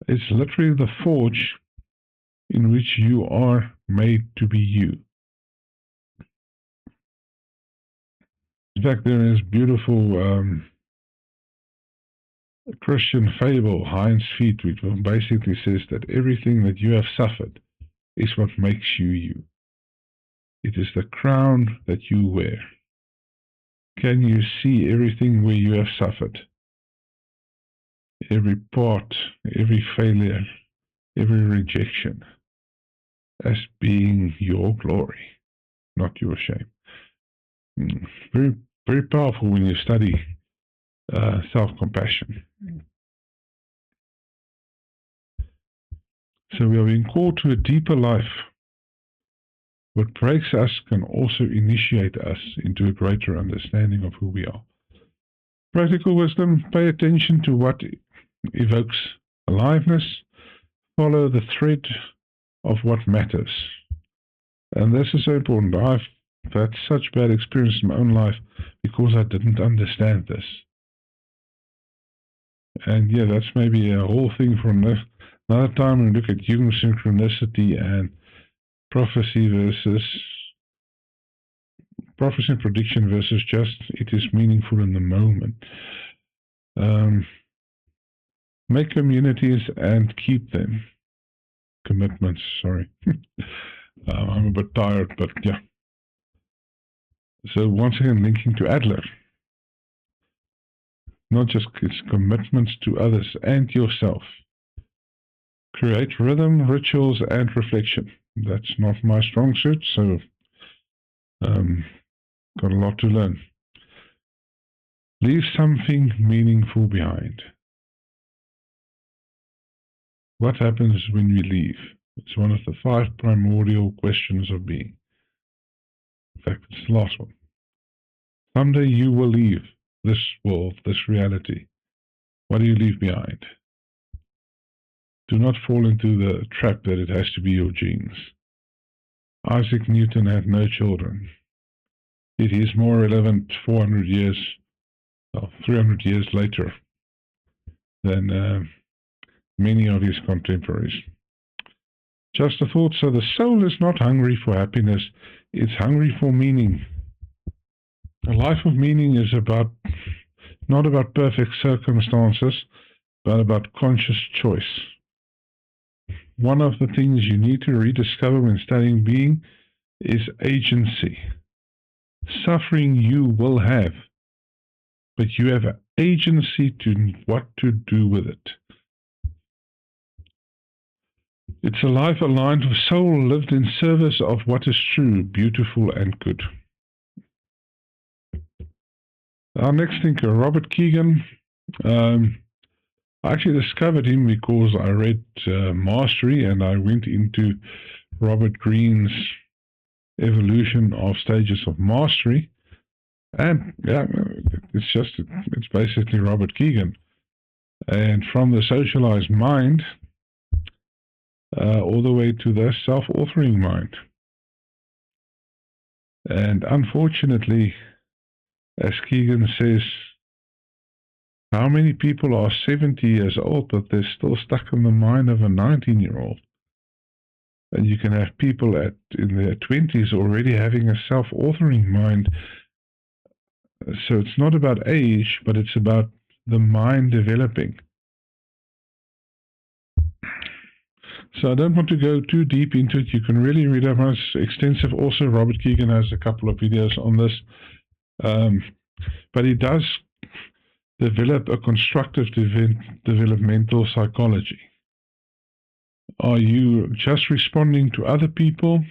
It's literally the forge in which you are made to be you. In fact, there is beautiful Christian fable, Hind's Feet, which basically says that everything that you have suffered is what makes you you. It is the crown that you wear. Can you see everything where you have suffered? Every part, every failure, every rejection as being your glory, not your shame. Very, very powerful when you study self-compassion. So we are being called to a deeper life. What breaks us can also initiate us into a greater understanding of who we are. Practical wisdom, pay attention to what evokes aliveness, follow the thread of what matters. And this is so important. I've had such bad experience in my own life because I didn't understand this. And yeah, that's maybe a whole thing for another time when we look at Jung synchronicity and prophecy and prediction versus just it is meaningful in the moment. Make communities and keep them. Commitments, sorry. I'm a bit tired, but yeah. So once again, linking to Adler. Not just its commitments to others and yourself. Create rhythm, rituals, and reflection. That's not my strong suit, so got a lot to learn. Leave something meaningful behind. What happens when we leave? It's one of the 5 primordial questions of being. In fact, it's the last one. Someday you will leave this world, this reality. What do you leave behind? Do not fall into the trap that it has to be your genes. Isaac Newton had no children. It is more relevant 300 years later than many of his contemporaries. Just a thought, so the soul is not hungry for happiness, it's hungry for meaning. A life of meaning is not about perfect circumstances, but about conscious choice. One of the things you need to rediscover when studying being is agency. Suffering you will have, but you have agency to what to do with it. It's a life aligned with soul, lived in service of what is true, beautiful, and good. Our next thinker, Robert Kegan. I actually discovered him because I read Mastery, and I went into Robert Greene's evolution of stages of mastery. And yeah, it's basically Robert Kegan. And from the socialized mind all the way to the self-authoring mind. And unfortunately, as Kegan says, how many people are 70 years old, but they're still stuck in the mind of a 19-year-old? And you can have people in their 20s already having a self-authoring mind. So it's not about age, but it's about the mind developing. So I don't want to go too deep into it. You can really read up on it. Extensive. Also, Robert Kegan has a couple of videos on this. But he does develop a constructive developmental psychology. Are you just responding to other people?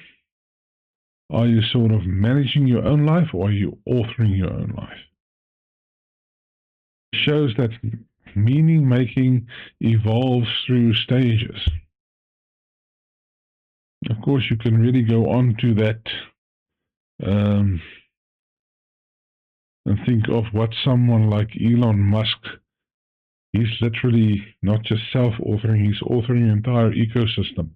Are you sort of managing your own life, or are you authoring your own life? It shows that meaning making evolves through stages. Of course, you can really go on to that and think of what someone like Elon Musk, he's literally not just self-authoring, he's authoring an entire ecosystem.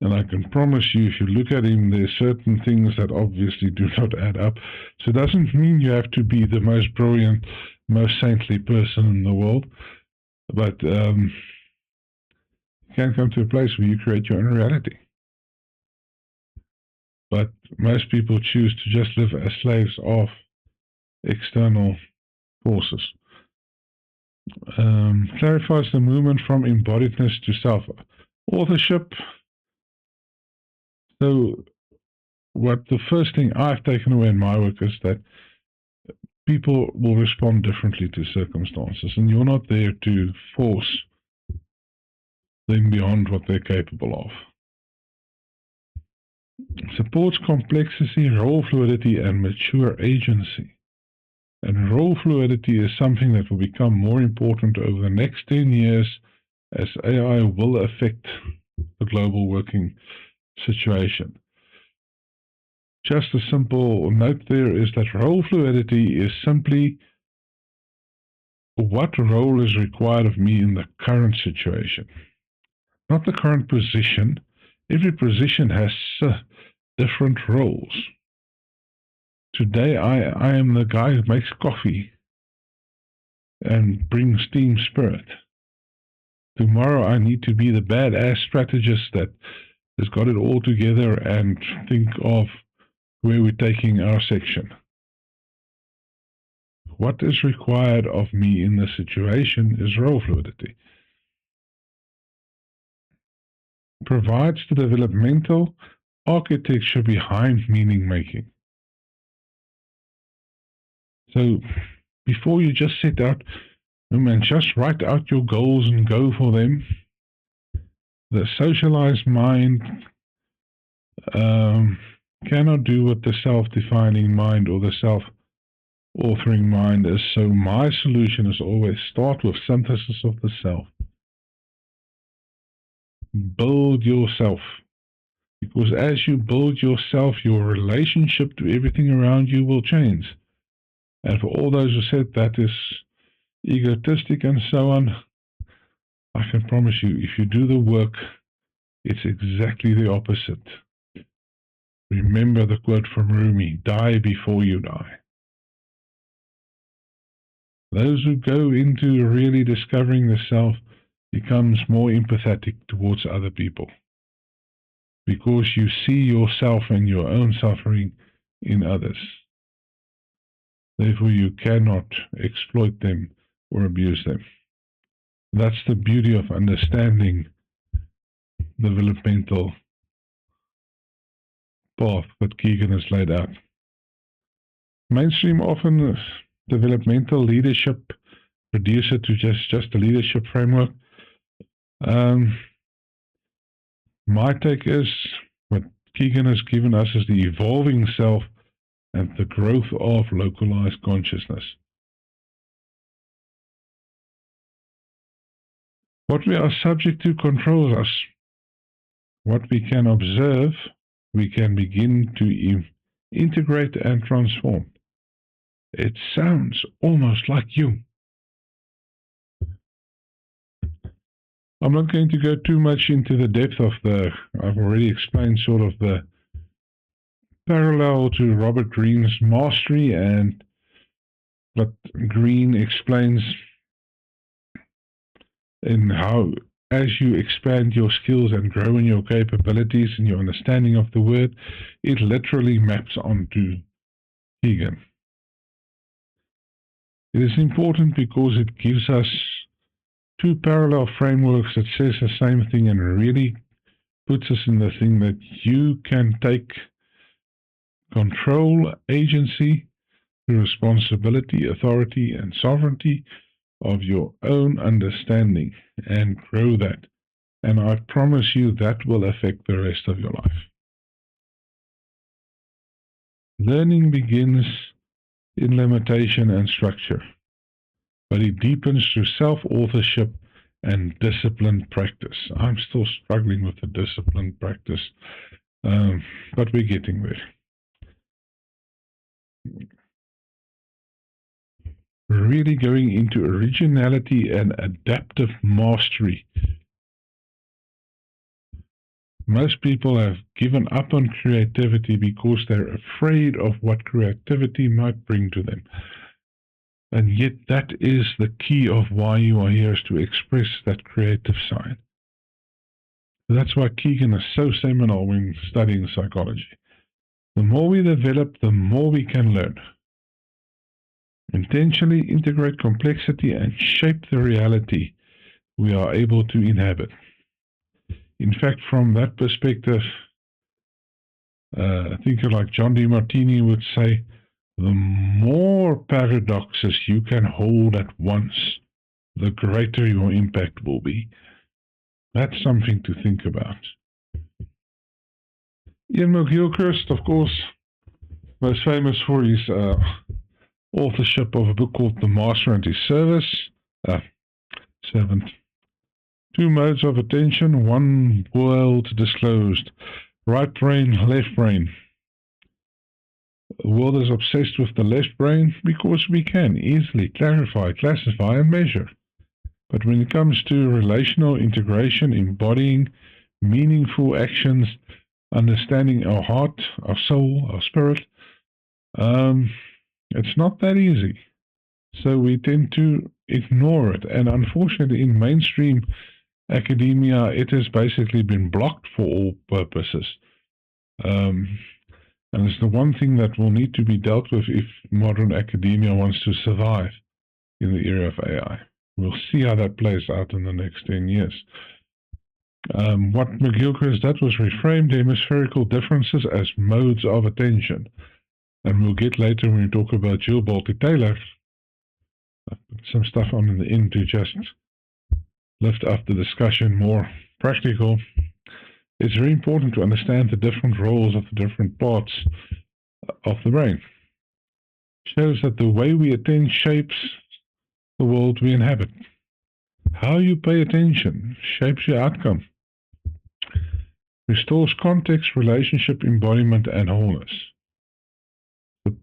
And I can promise you, if you look at him, there's certain things that obviously do not add up. So it doesn't mean you have to be the most brilliant, most saintly person in the world, but you can come to a place where you create your own reality. But most people choose to just live as slaves of external forces. Clarifies the movement from embodiedness to self-authorship. So what the first thing I've taken away in my work is that people will respond differently to circumstances, and you're not there to force them beyond what they're capable of. Supports complexity, role fluidity, and mature agency. And role fluidity is something that will become more important over the next 10 years as AI will affect the global working situation. Just a simple note there is that role fluidity is simply what role is required of me in the current situation, not the current position. Every position has different roles. Today, I am the guy who makes coffee and brings team spirit. Tomorrow, I need to be the badass strategist that has got it all together and think of where we're taking our section. What is required of me in this situation is role fluidity. Provides the developmental architecture behind meaning making. So before you just set out and just write out your goals and go for them, the socialized mind cannot do what the self-defining mind or the self-authoring mind is. So my solution is always start with synthesis of the self. Build yourself. Because as you build yourself, your relationship to everything around you will change. And for all those who said that is egotistic and so on, I can promise you, if you do the work, it's exactly the opposite. Remember the quote from Rumi, die before you die. Those who go into really discovering the self becomes more empathetic towards other people, because you see yourself and your own suffering in others. Therefore, you cannot exploit them or abuse them. That's the beauty of understanding the developmental path that Kegan has laid out. Mainstream often developmental leadership reduce it to just a leadership framework. My take is what Kegan has given us is the evolving self and the growth of localized consciousness. What we are subject to controls us. What we can observe, we can begin to integrate and transform. It sounds almost like Jung. I'm not going to go too much into the depth of I've already explained sort of the parallel to Robert Greene's mastery and what Greene explains in how, as you expand your skills and grow in your capabilities and your understanding of the word, it literally maps onto Kegan. It is important because it gives us two parallel frameworks that says the same thing and really puts us in the thing that you can take control, agency, responsibility, authority, and sovereignty of your own understanding and grow that. And I promise you that will affect the rest of your life. Learning begins in limitation and structure, but it deepens through self-authorship and disciplined practice. I'm still struggling with the disciplined practice, but we're getting there. Really going into originality and adaptive mastery. Most people have given up on creativity because they're afraid of what creativity might bring to them. And yet that is the key of why you are here, is to express that creative side. That's why Kegan is so seminal when studying psychology. The more we develop, the more we can learn. Intentionally integrate complexity and shape the reality we are able to inhabit. In fact, from that perspective, I think like John DeMartini would say, the more paradoxes you can hold at once, the greater your impact will be. That's something to think about. Ian McGilchrist, of course, most famous for his authorship of a book called The Master and His Servant. Two modes of attention, one world disclosed. Right brain, left brain. The world is obsessed with the left brain because we can easily clarify, classify, and measure. But when it comes to relational integration, embodying meaningful actions, understanding our heart, our soul, our spirit, it's not that easy. So we tend to ignore it. And unfortunately, in mainstream academia, it has basically been blocked for all purposes. And it's the one thing that will need to be dealt with if modern academia wants to survive in the era of AI. We'll see how that plays out in the next 10 years. What McGilchrist did was reframe the hemispherical differences as modes of attention. And we'll get later when we talk about Jill Bolte-Taylor, some stuff on in the end to just lift up the discussion more practical. It's very important to understand the different roles of the different parts of the brain. It shows that the way we attend shapes the world we inhabit. How you pay attention shapes your outcome. Restores context, relationship, embodiment, and wholeness. What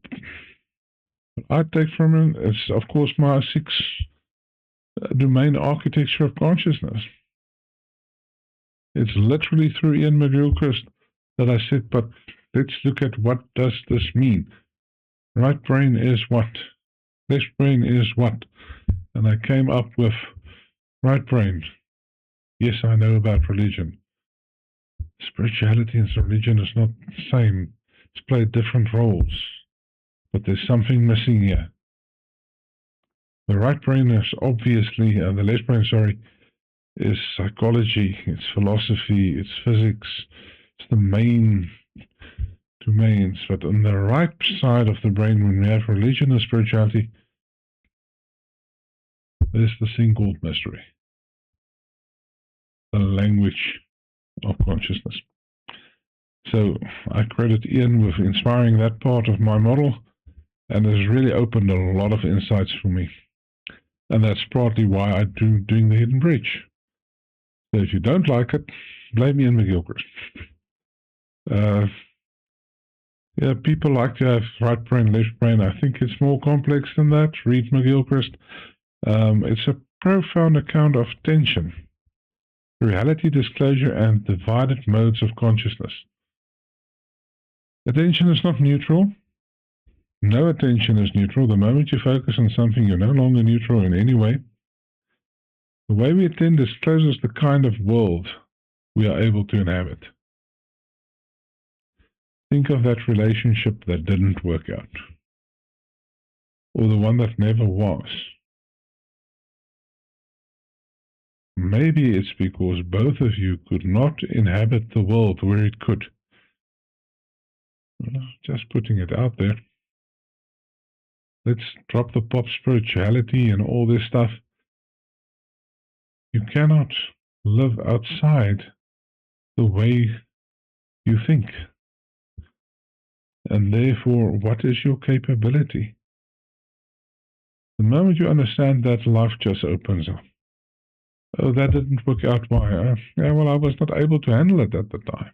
I take from it is, of course, my 6-domain architecture of consciousness. It's literally through Ian McGilchrist that I said, but let's look at what does this mean. Right brain is what? Left brain is what? And I came up with right brain. Yes, I know about religion. Spirituality and religion is not the same. It's played different roles. But there's something missing here. The right brain is obviously, the left brain, sorry, is psychology, it's philosophy, it's physics, it's the main domains. But on the right side of the brain, when we have religion and spirituality, there's the thing called mystery, the language of consciousness. So I credit Ian with inspiring that part of my model, and it's really opened a lot of insights for me. And that's partly why I'm doing the Hidden Bridge. So if you don't like it, blame Ian McGilchrist. Yeah, people like to have right brain, left brain. I think it's more complex than that. Read McGilchrist. It's a profound account of tension, reality disclosure, and divided modes of consciousness. Attention is not neutral. No attention is neutral. The moment you focus on something, you're no longer neutral in any way. The way we attend discloses the kind of world we are able to inhabit. Think of that relationship that didn't work out, or the one that never was. Maybe it's because both of you could not inhabit the world where it could. Just putting it out there. Let's drop the pop spirituality and all this stuff. You cannot live outside the way you think. And therefore, what is your capability? The moment you understand that, life just opens up. Oh, that didn't work out. Why? Yeah, well, I was not able to handle it at the time.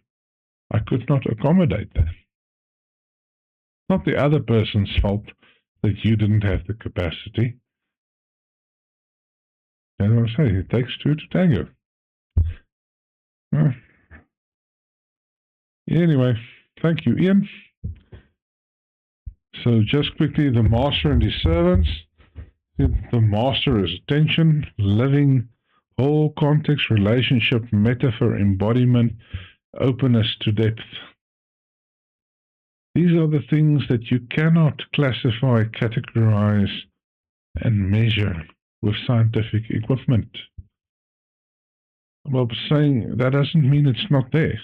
I could not accommodate that. Not the other person's fault that you didn't have the capacity. As I say, it takes two to tango. Anyway, thank you, Ian. So just quickly, the master and his servants. The master is attention, living, whole context, relationship, metaphor, embodiment, openness to depth. These are the things that you cannot classify, categorize, and measure with scientific equipment. Well, saying that doesn't mean it's not there.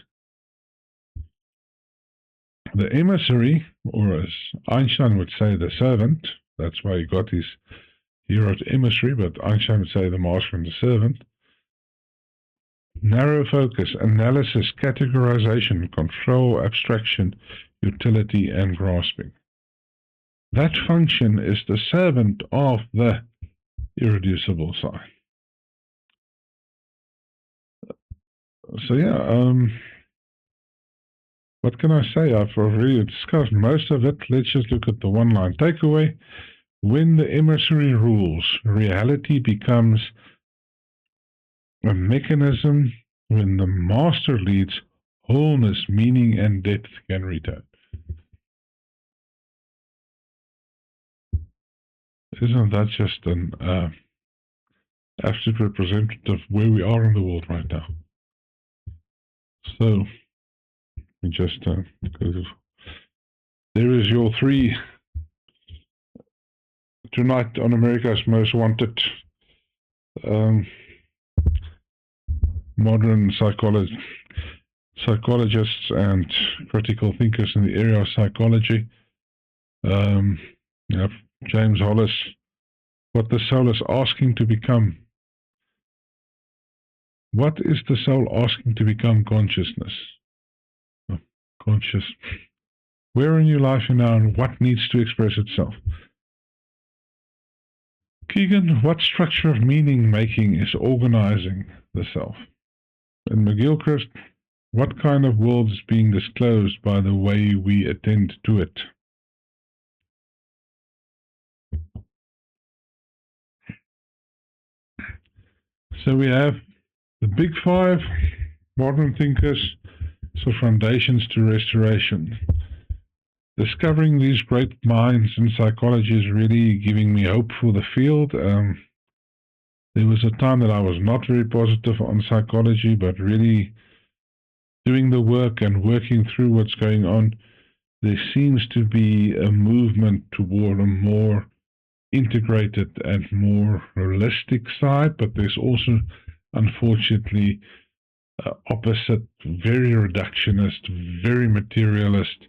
The emissary, or as Einstein would say, the servant, that's why he wrote emissary, but Einstein would say the master and the servant. Narrow focus, analysis, categorization, control, abstraction, utility, and grasping. That function is the servant of the irreducible sign. So yeah, what can I say? I've already discussed most of it. Let's just look at the one-line takeaway. When the emissary rules, reality becomes a mechanism. When the master leads, wholeness, meaning, and depth can return. Isn't that just an absolute representative of where we are in the world right now? So, we just there is your three tonight on America's Most Wanted modern psychologists and critical thinkers in the area of psychology. James Hollis, what the soul is asking to become. What is the soul asking to become? Consciousness. Oh, conscious. Where in your life are you now, and what needs to express itself? Keegan, what structure of meaning making is organizing the self? And McGilchrist, what kind of world is being disclosed by the way we attend to it? So we have the big five modern thinkers, so foundations to restoration. Discovering these great minds in psychology is really giving me hope for the field. There was a time that I was not very positive on psychology, but really doing the work and working through what's going on, there seems to be a movement toward a more integrated and more holistic side, but there's also, unfortunately, opposite, very reductionist, very materialist,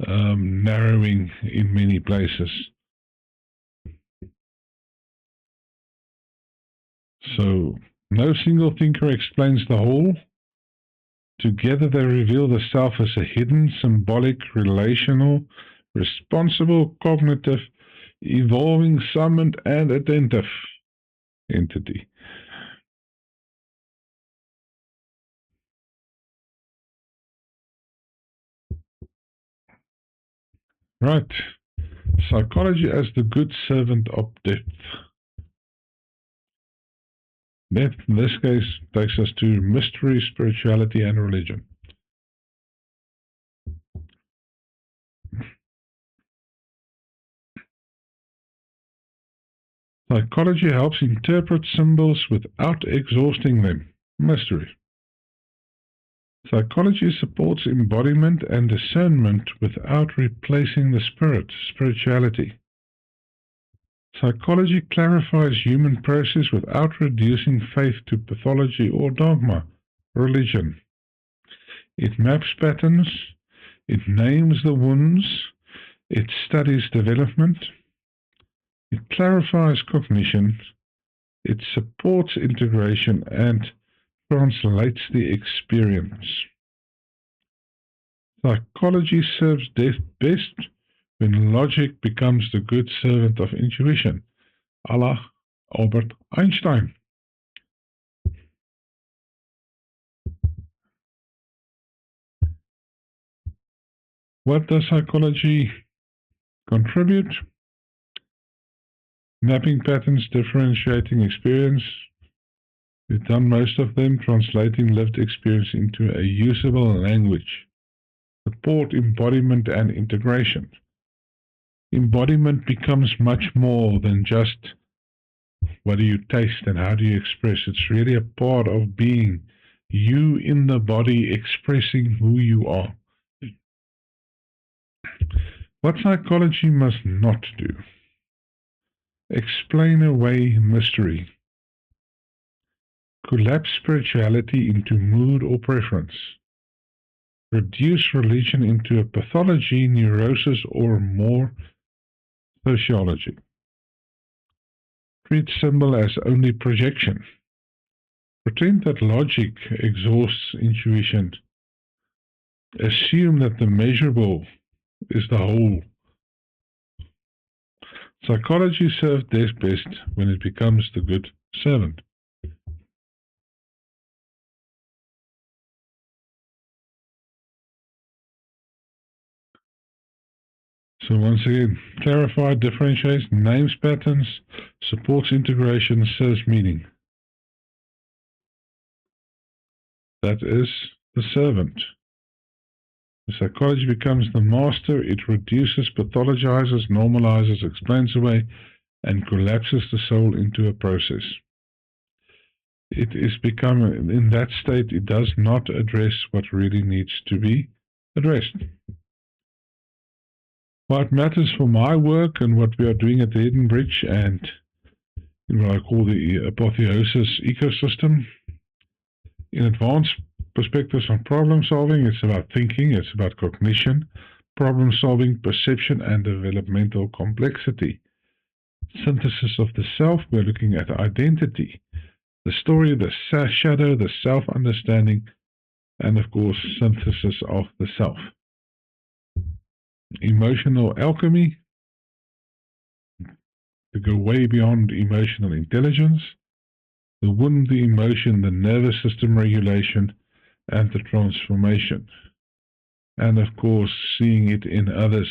narrowing in many places. So no single thinker explains the whole. Together they reveal the self as a hidden, symbolic, relational, responsible, cognitive, evolving, summoned, and attentive entity. Right. Psychology as the good servant of depth. Depth, in this case, takes us to mystery, spirituality, and religion. Psychology helps interpret symbols without exhausting them. Mystery. Psychology supports embodiment and discernment without replacing the spirit, spirituality. Psychology clarifies human process without reducing faith to pathology or dogma, religion. It maps patterns, it names the wounds, it studies development, it clarifies cognition, it supports integration and translates the experience. Psychology serves best when logic becomes the good servant of intuition, a la Albert Einstein. What does psychology contribute? Mapping patterns, differentiating experience. We've done most of them, translating lived experience into a usable language. Support embodiment and integration. Embodiment becomes much more than just what do you taste and how do you express. It's really a part of being you in the body expressing who you are. What psychology must not do. Explain away mystery. Collapse spirituality into mood or preference. Reduce religion into a pathology, neurosis, or more sociology. Treat symbol as only projection. Pretend that logic exhausts intuition. Assume that the measurable is the whole. Psychology serves best when it becomes the good servant. So once again, clarify, differentiates, names patterns, supports integration, serves meaning. That is the servant. The psychology becomes the master. It reduces, pathologizes, normalizes, explains away, and collapses the soul into a process. It is become, in that state, it does not address what really needs to be addressed. What matters for my work and what we are doing at the Hidden Bridge and in what I call the apotheosis ecosystem, in advanced perspectives on problem solving, it's about thinking, it's about cognition, problem solving, perception, and developmental complexity. Synthesis of the self, we're looking at identity, the story, the shadow, the self-understanding, and of course, synthesis of the self. Emotional alchemy, to go way beyond emotional intelligence, the wound, the emotion, the nervous system regulation, and the transformation. And of course, seeing it in others.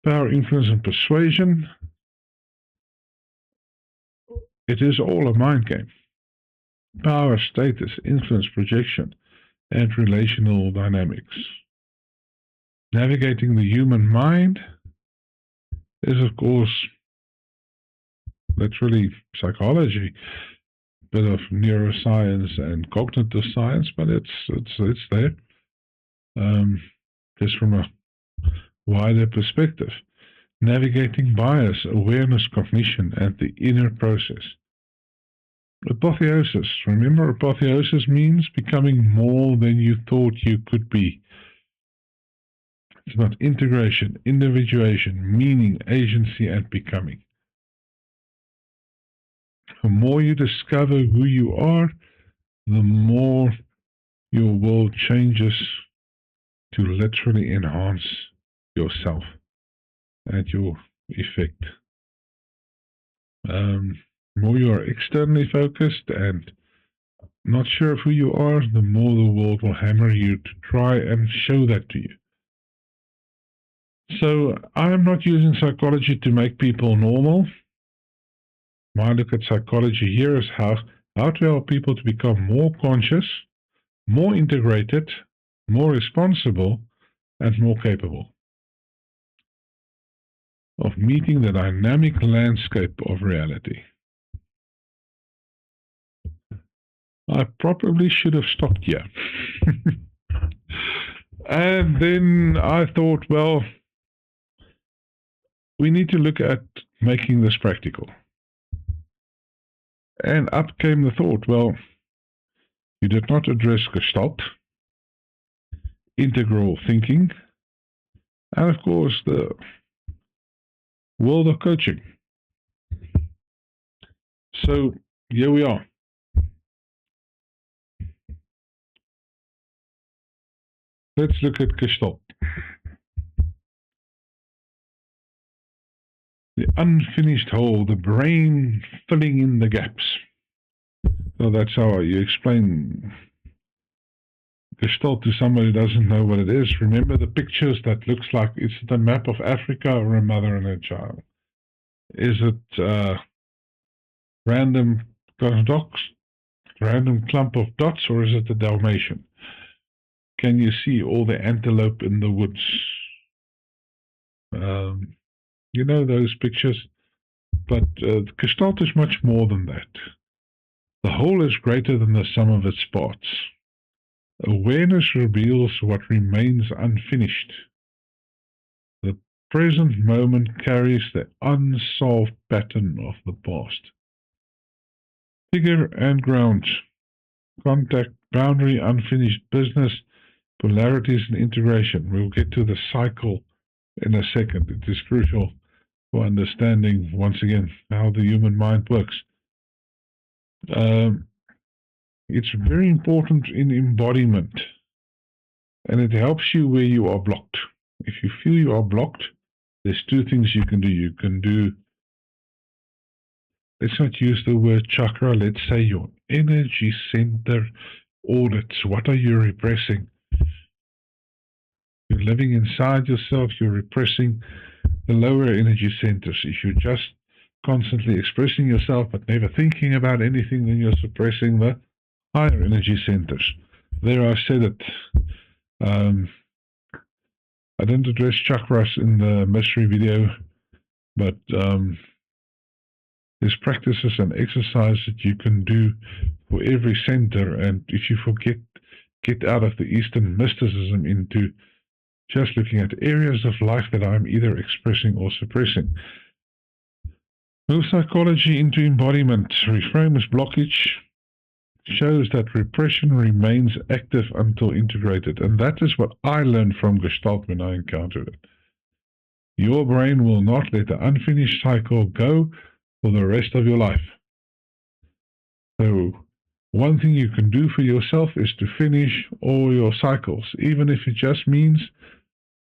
Power, influence, and persuasion. It is all a mind game. Power, status, influence, projection, and relational dynamics. Navigating the human mind is, of course, literally psychology, a bit of neuroscience and cognitive science, but it's there. Just from a wider perspective. Navigating bias, awareness, cognition, and the inner process. Apotheosis. Remember, apotheosis means becoming more than you thought you could be. It's about integration, individuation, meaning, agency, and becoming. The more you discover who you are, the more your world changes to literally enhance yourself and your effect. More you are externally focused and not sure of who you are, the more the world will hammer you to try and show that to you. So I'm not using psychology to make people normal. My look at psychology here is how to help people to become more conscious, more integrated, more responsible, and more capable of meeting the dynamic landscape of reality. I probably should have stopped here. And then I thought, well, we need to look at making this practical. And up came the thought, well, you did not address Gestalt, integral thinking, and of course the world of coaching. So here we are. Let's look at Gestalt. The unfinished whole, the brain filling in the gaps. So that's how you explain Gestalt to somebody who doesn't know what it is. Remember the pictures that looks like it's the map of Africa or a mother and a child? Is it random dots, random clump of dots, or is it a Dalmatian? Can you see all the antelope in the woods? You know those pictures? But Gestalt is much more than that. The whole is greater than the sum of its parts. Awareness reveals what remains unfinished. The present moment carries the unsolved pattern of the past. Figure and ground, contact, boundary, unfinished business, polarities and integration. We'll get to the cycle in a second. It is crucial for understanding, once again, how the human mind works. It's very important in embodiment, and it helps you where you are blocked. If you feel you are blocked, there's two things you can do. You can do, let's not use the word chakra, let's say your energy center audits. What are you repressing? You're living inside yourself, you're repressing the lower energy centers. If you're just constantly expressing yourself but never thinking about anything, then you're suppressing the higher energy centers. There I said it. I didn't address chakras in the mystery video, but there's practices and exercises that you can do for every center, and if you forget, get out of the Eastern mysticism into just looking at areas of life that I'm either expressing or suppressing. Move psychology into embodiment. Reframes blockage. Shows that repression remains active until integrated. And that is what I learned from Gestalt when I encountered it. Your brain will not let the unfinished cycle go for the rest of your life. So one thing you can do for yourself is to finish all your cycles, even if it just means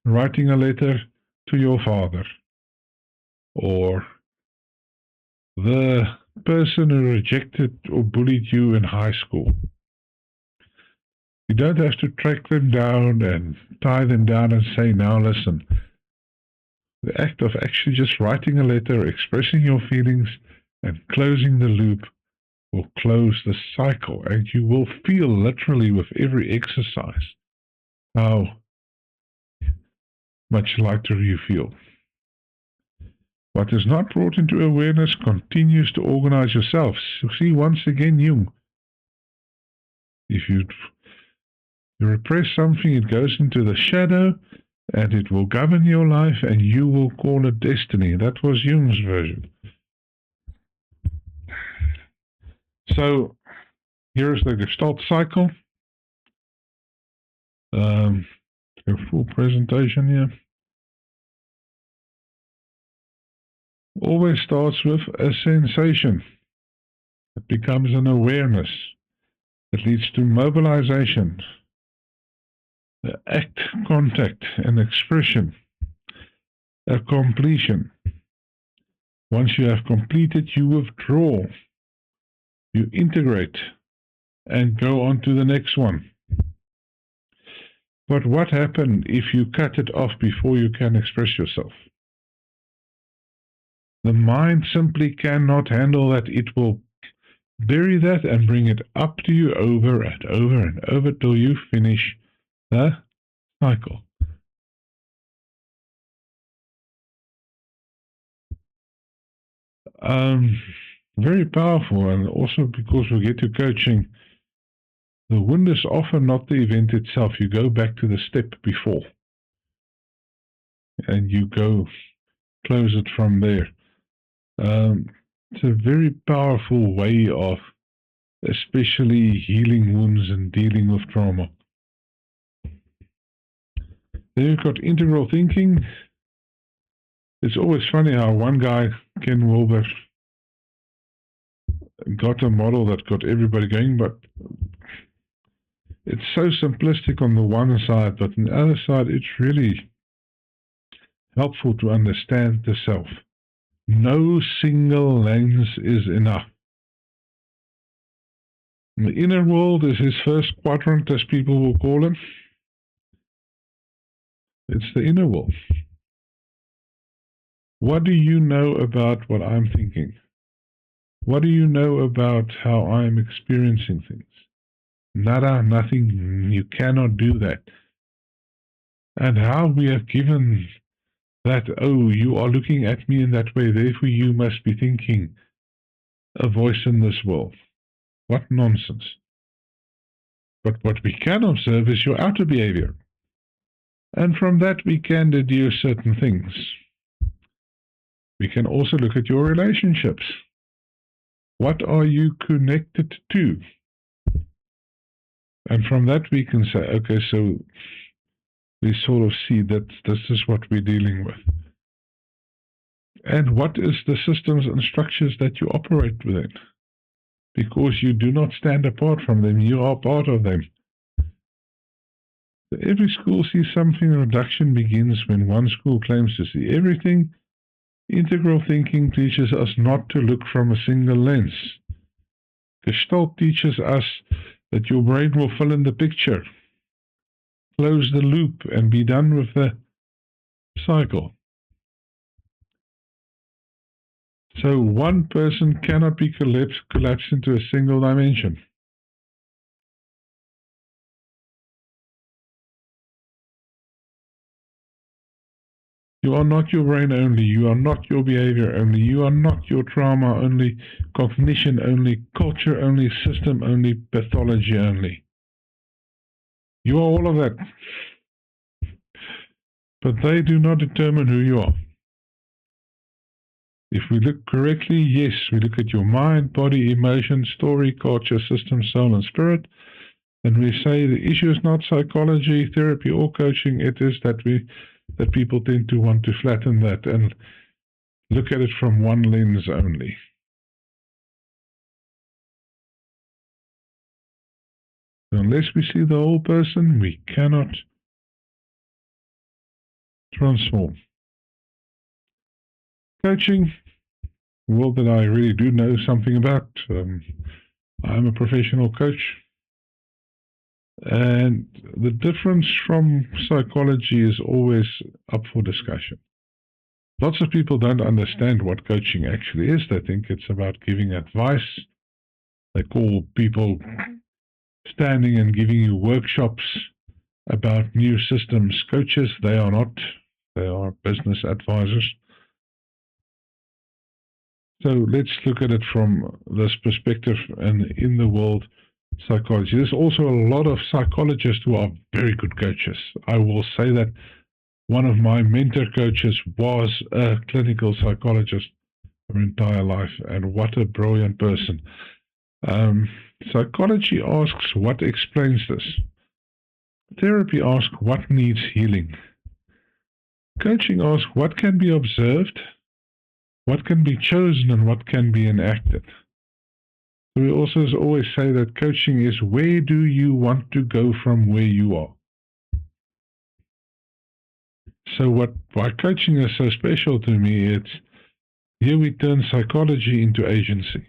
writing a letter to your father, or the person who rejected or bullied you in high school. You don't have to track them down and tie them down and say, now listen. The act of actually just writing a letter, expressing your feelings, and closing the loop will close the cycle, and you will feel literally with every exercise how much lighter you feel. What is not brought into awareness continues to organize yourself. So see, once again, Jung. If you repress something, it goes into the shadow, and it will govern your life, and you will call it destiny. That was Jung's version. So here's the Gestalt cycle. A full presentation here. Always starts with a sensation. It becomes an awareness. It leads to mobilization, the act, contact, and expression, a completion. Once you have completed, you withdraw, you integrate, and go on to the next one. But what happens if you cut it off before you can express yourself? The mind simply cannot handle that. It will bury that and bring it up to you over and over and over till you finish the cycle. Very powerful, and also because we get to coaching, the wound is often not the event itself. You go back to the step before, and you go close it from there. It's a very powerful way of especially healing wounds and dealing with trauma. Then you've got integral thinking. It's always funny how one guy, Ken Wilber, got a model that got everybody going, but it's so simplistic on the one side, but on the other side, it's really helpful to understand the self. No single lens is enough. The inner world is his first quadrant, as people will call him. It's the inner world. What do you know about what I'm thinking? What do you know about how I'm experiencing things? Nada, nothing. You cannot do that. And how we have given that, oh, you are looking at me in that way, therefore you must be thinking, a voice in this world. What nonsense. But what we can observe is your outer behavior. And from that we can deduce certain things. We can also look at your relationships. What are you connected to? And from that we can say, okay, so we sort of see that this is what we're dealing with. And what is the systems and structures that you operate within? Because you do not stand apart from them, you are part of them. Every school sees something. Reduction begins when one school claims to see everything. Integral thinking teaches us not to look from a single lens. Gestalt teaches us that your brain will fill in the picture, close the loop, and be done with the cycle. So one person cannot be collapsed into a single dimension. You are not your brain only, you are not your behavior only, you are not your trauma only, cognition only, culture only, system only, pathology only. You are all of that. But they do not determine who you are. If we look correctly, yes, we look at your mind, body, emotion, story, culture, system, soul, and spirit, and we say the issue is not psychology, therapy, or coaching. It is that people tend to want to flatten that and look at it from one lens only. Unless we see the whole person, we cannot transform. Coaching, a world that I really do know something about. I'm a professional coach. And the difference from psychology is always up for discussion. Lots of people don't understand what coaching actually is. They think it's about giving advice. They call people standing and giving you workshops about new systems coaches. They are not. They are business advisors. So let's look at it from this perspective and in the world psychology. There's also a lot of psychologists who are very good coaches. I will say that one of my mentor coaches was a clinical psychologist her entire life, and what a brilliant person. Psychology asks what explains this. Therapy asks what needs healing. Coaching asks what can be observed, what can be chosen, and what can be enacted. We also always say that coaching is where do you want to go from where you are. So why coaching is so special to me, it's here we turn psychology into agency.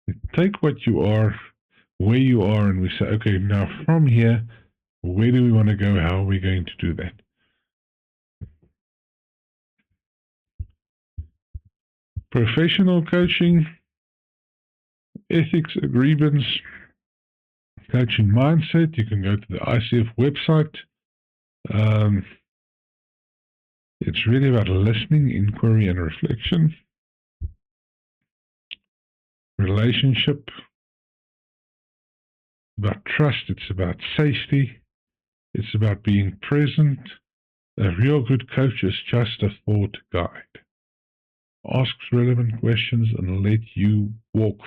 We take what you are, where you are, and we say, okay, now from here, where do we want to go? How are we going to do that? Professional coaching, ethics, agreements, coaching mindset. You can go to the ICF website. It's really about listening, inquiry, and reflection. Relationship, about trust. It's about safety. It's about being present. A real good coach is just a thought guide. Asks relevant questions and let you walk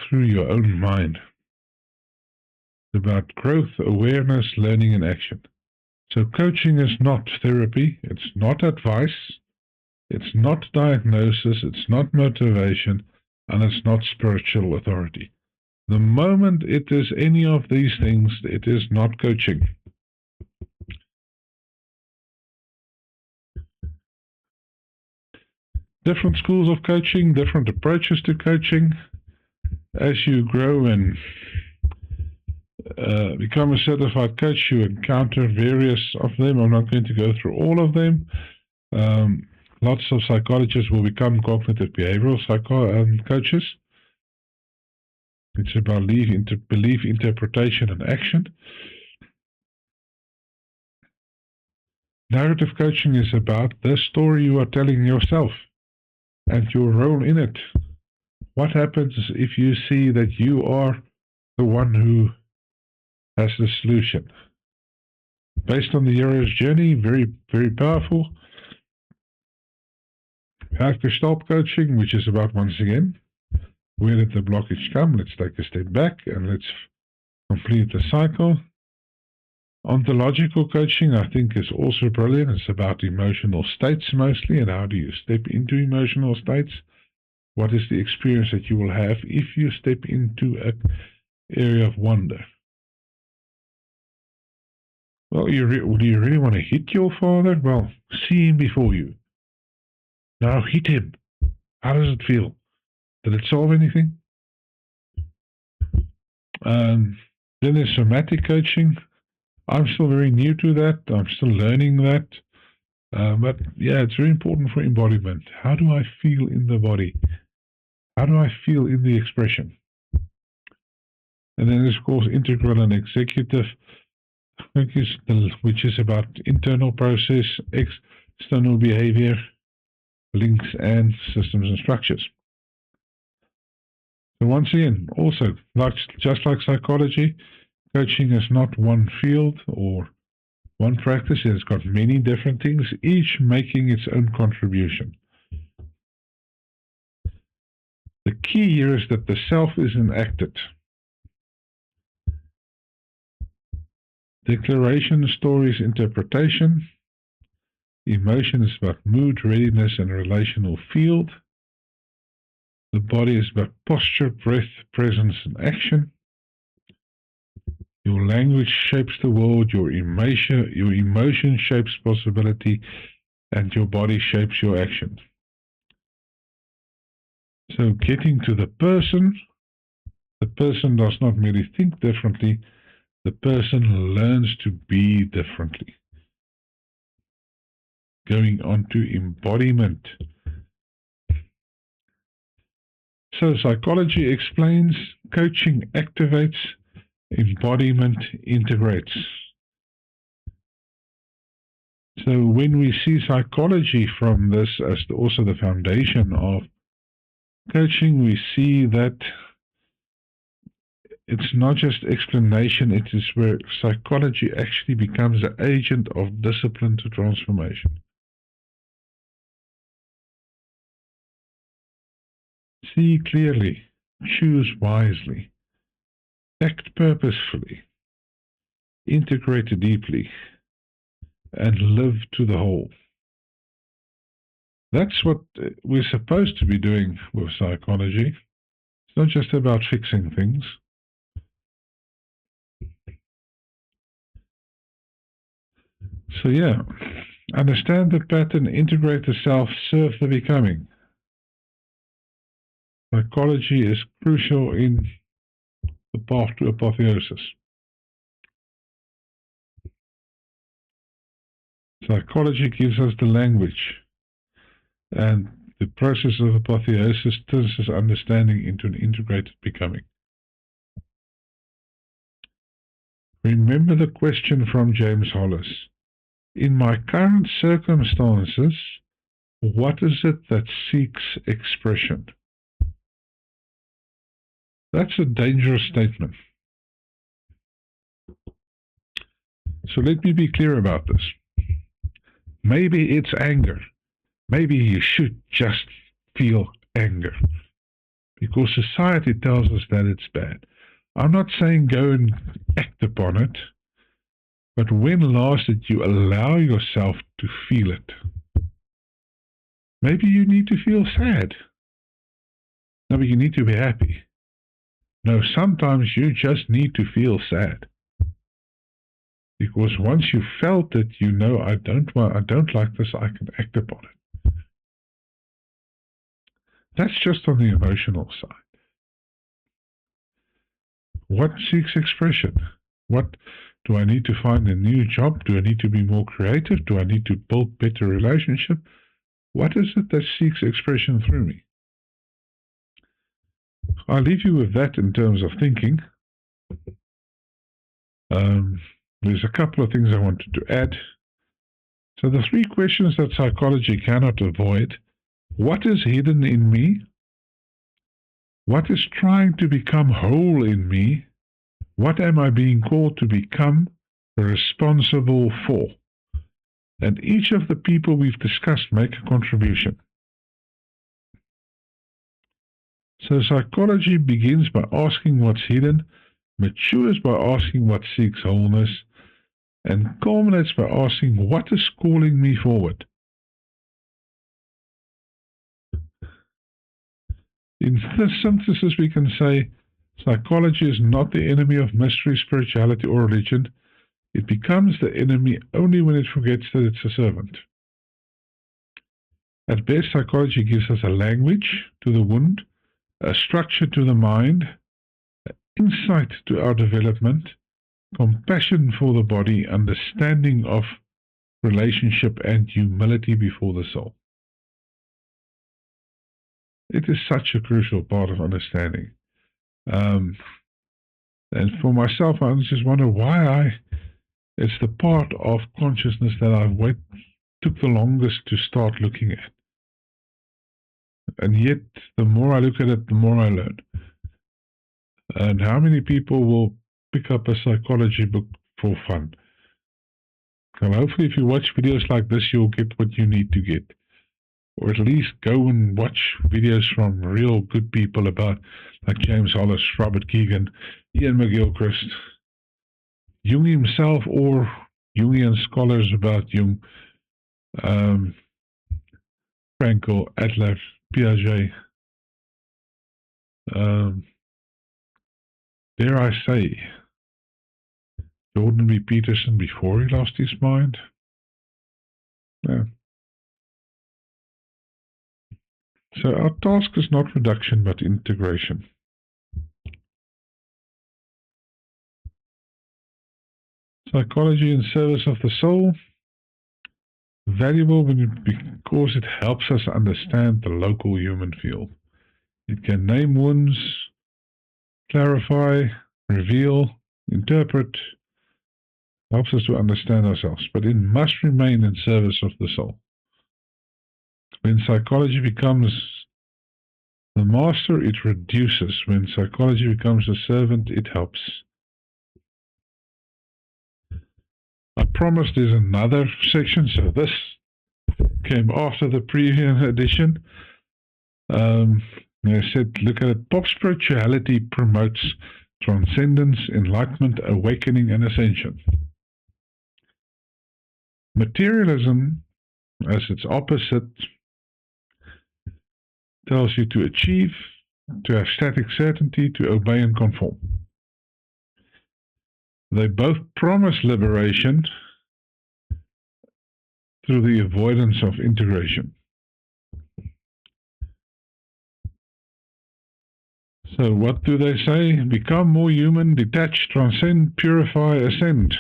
through your own mind. It's about growth, awareness, learning, and action. So coaching is not therapy. It's not advice. It's not diagnosis. It's not motivation. And it's not spiritual authority. The moment it is any of these things, it is not coaching. Different schools of coaching, different approaches to coaching. As you grow and become a certified coach, you encounter various of them. I'm not going to go through all of them. Lots of psychologists will become cognitive behavioral coaches. It's about belief, interpretation, and action. Narrative coaching is about the story you are telling yourself and your role in it. What happens if you see that you are the one who has the solution? Based on the hero's journey, very, very powerful. Have Gestalt coaching, which is about, once again, where did the blockage come? Let's take a step back and let's complete the cycle. Ontological coaching, I think, is also brilliant. It's about emotional states mostly, and how do you step into emotional states? What is the experience that you will have if you step into an area of wonder? Well, do you really want to hit your father? Well, see him before you. Now hit him. How does it feel? Did it solve anything? Then there's somatic coaching. I'm still very new to that. I'm still learning that. But yeah, it's very important for embodiment. How do I feel in the body? How do I feel in the expression? And then there's, of course, integral and executive, which is about internal process, external behavior, links, and systems and structures. So once again, also, just like psychology, coaching is not one field or one practice. It's got many different things, each making its own contribution. The key here is that the self is enacted. Declaration, stories, interpretation. Emotion is about mood, readiness, and relational field. The body is about posture, breath, presence, and action. Your language shapes the world, your emotion shapes possibility, and your body shapes your action. So getting to the person does not merely think differently, the person learns to be differently. Going on to embodiment. So psychology explains, coaching activates, embodiment integrates. So when we see psychology from this as also the foundation of coaching, we see that it's not just explanation, it is where psychology actually becomes an agent of discipline to transformation. See clearly, choose wisely, act purposefully, integrate deeply, and live to the whole. That's what we're supposed to be doing with psychology. It's not just about fixing things. So yeah, understand the pattern, integrate the self, serve the becoming. Psychology is crucial in the path to apotheosis. Psychology gives us the language, and the process of apotheosis turns this understanding into an integrated becoming. Remember the question from James Hollis. In my current circumstances, what is it that seeks expression? That's a dangerous statement. So let me be clear about this. Maybe it's anger. Maybe you should just feel anger, because society tells us that it's bad. I'm not saying go and act upon it, but when last did you allow yourself to feel it? Maybe you need to feel sad. No, but you need to be happy. No, sometimes you just need to feel sad. Because once you felt it, you know, I don't like this, I can act upon it. That's just on the emotional side. What seeks expression? What do I need to find a new job? Do I need to be more creative? Do I need to build better relationship? What is it that seeks expression through me? I'll leave you with that in terms of thinking. There's a couple of things I wanted to add. So the three questions that psychology cannot avoid: what is hidden in me? What is trying to become whole in me? What am I being called to become responsible for? And each of the people we've discussed make a contribution. So psychology begins by asking what's hidden, matures by asking what seeks wholeness, and culminates by asking what is calling me forward. In this synthesis, we can say psychology is not the enemy of mystery, spirituality, or religion. It becomes the enemy only when it forgets that it's a servant. At best, psychology gives us a language to the wound, a structure to the mind, insight to our development, compassion for the body, understanding of relationship, and humility before the soul. It is such a crucial part of understanding. And for myself, I just wonder why it's the part of consciousness that I took the longest to start looking at. And yet, the more I look at it, the more I learn. And how many people will pick up a psychology book for fun? Well, hopefully if you watch videos like this, you'll get what you need to get. Or at least go and watch videos from real good people about, like James Hollis, Robert Keegan, Ian McGilchrist, Jung himself, or Jungian scholars about Jung, Frankl, Adler, Piaget. Dare I say, Jordan B. Peterson before he lost his mind? Yeah. So our task is not reduction, but integration. Psychology in service of the soul. Valuable because it helps us understand the local human field. It can name wounds, clarify, reveal, interpret, helps us to understand ourselves, but it must remain in service of the soul. When psychology becomes the master, it reduces. When psychology becomes the servant, it helps. I promised there's another section, so this came after the previous edition. I said, look at it. Pop spirituality promotes transcendence, enlightenment, awakening, and ascension. Materialism, as its opposite, tells you to achieve, to have static certainty, to obey and conform. They both promise liberation through the avoidance of integration. So what do they say? Become more human, detach, transcend, purify, ascend.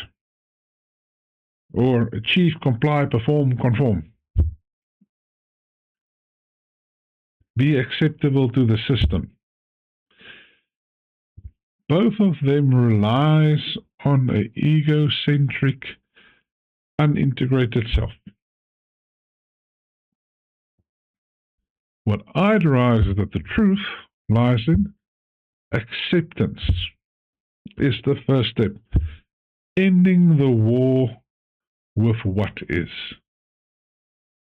Or achieve, comply, perform, conform. Be acceptable to the system. Both of them relies on an egocentric, unintegrated self. What I derive is that the truth lies in acceptance is the first step. Ending the war with what is.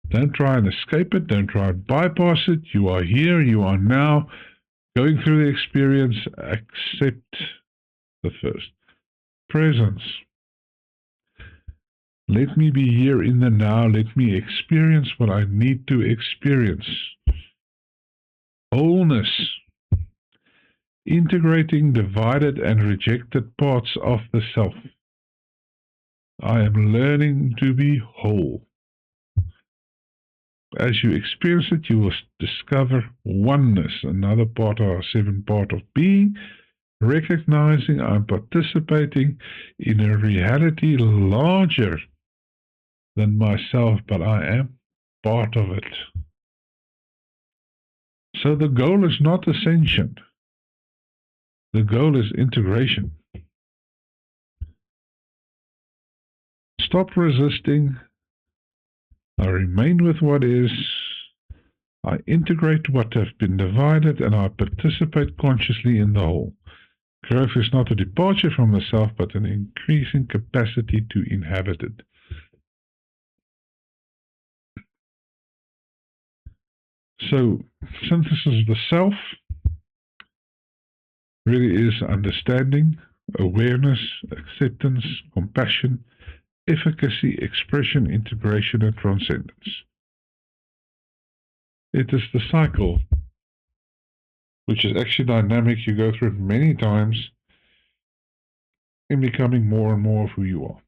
Don't try and escape it. Don't try and bypass it. You are here. You are now going through the experience. Accept the first. Presence. Let me be here in the now. Let me experience what I need to experience. Wholeness. Integrating divided and rejected parts of the self. I am learning to be whole. As you experience it, you will discover oneness, another part of our seven part of being, recognizing I'm participating in a reality larger than myself, but I am part of it. So the goal is not ascension. The goal is integration. Stop resisting. I remain with what is. I integrate what has been divided, and I participate consciously in the whole. Growth is not a departure from the self, but an increasing capacity to inhabit it. So, synthesis of the self really is understanding, awareness, acceptance, compassion, efficacy, expression, integration, and transcendence. It is the cycle, which is actually dynamic. You go through it many times in becoming more and more of who you are.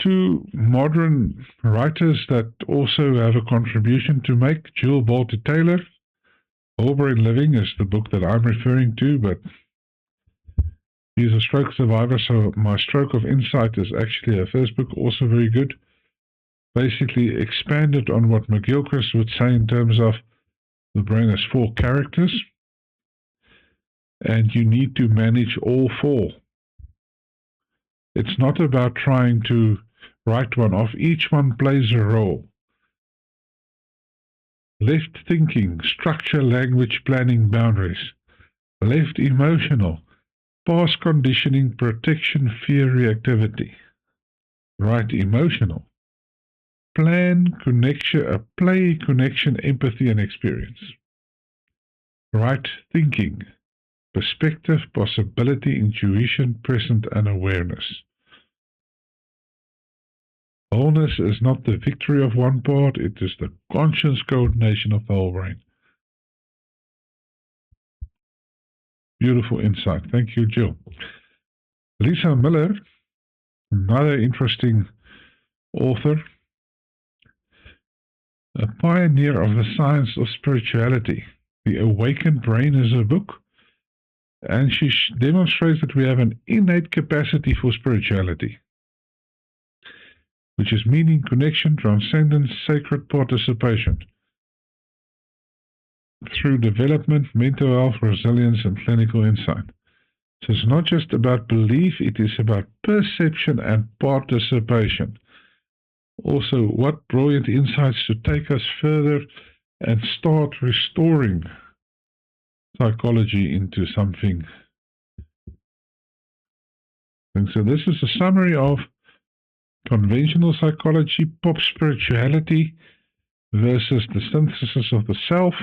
Two modern writers that also have a contribution to make, Jill Bolte Taylor. Whole Brain Living is the book that I'm referring to, but he's a stroke survivor, so my Stroke of Insight is actually her first book, also very good. Basically expanded on what McGilchrist would say in terms of the brain has four characters, and you need to manage all four. It's not about trying to write one off. Each one plays a role. Left thinking, structure, language, planning, boundaries. Left emotional, past conditioning, protection, fear, reactivity. Right emotional, plan, connection, play, connection, empathy, and experience. Right thinking, perspective, possibility, intuition, present, and awareness. Wholeness is not the victory of one part, it is the conscious coordination of the whole brain. Beautiful insight. Thank you, Jill. Lisa Miller, another interesting author, a pioneer of the science of spirituality. The Awakened Brain is her book, and she demonstrates that we have an innate capacity for spirituality, which is meaning, connection, transcendence, sacred participation through development, mental health, resilience, and clinical insight. So it's not just about belief, it is about perception and participation. Also, what brilliant insights to take us further and start restoring psychology into something. And so this is a summary of conventional psychology, pop spirituality versus the synthesis of the self.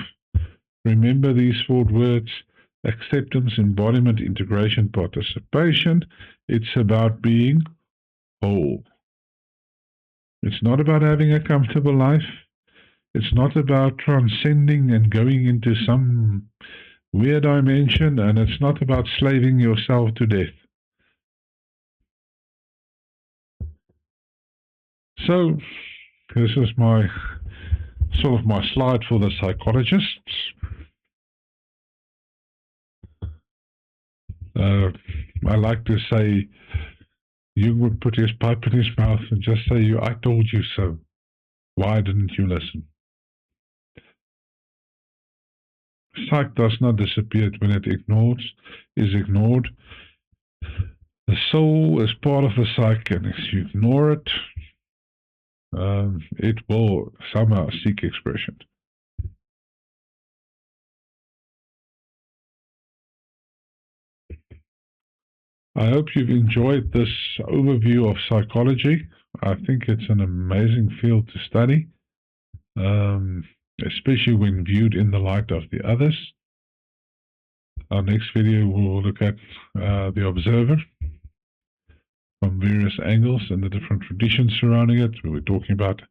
Remember these four words: acceptance, embodiment, integration, participation. It's about being whole. It's not about having a comfortable life. It's not about transcending and going into some weird dimension, and it's not about slaving yourself to death. So, this is my sort of my slide for the psychologists. I like to say Jung would put his pipe in his mouth and just say, I told you so. Why didn't you listen? Psych does not disappear when it is ignored. The soul is part of the psyche, and if you ignore it, it will somehow seek expression. I hope you've enjoyed this overview of psychology. I think it's an amazing field to study, especially when viewed in the light of the others. Our next video will look at the observer from various angles and the different traditions surrounding it. We're talking about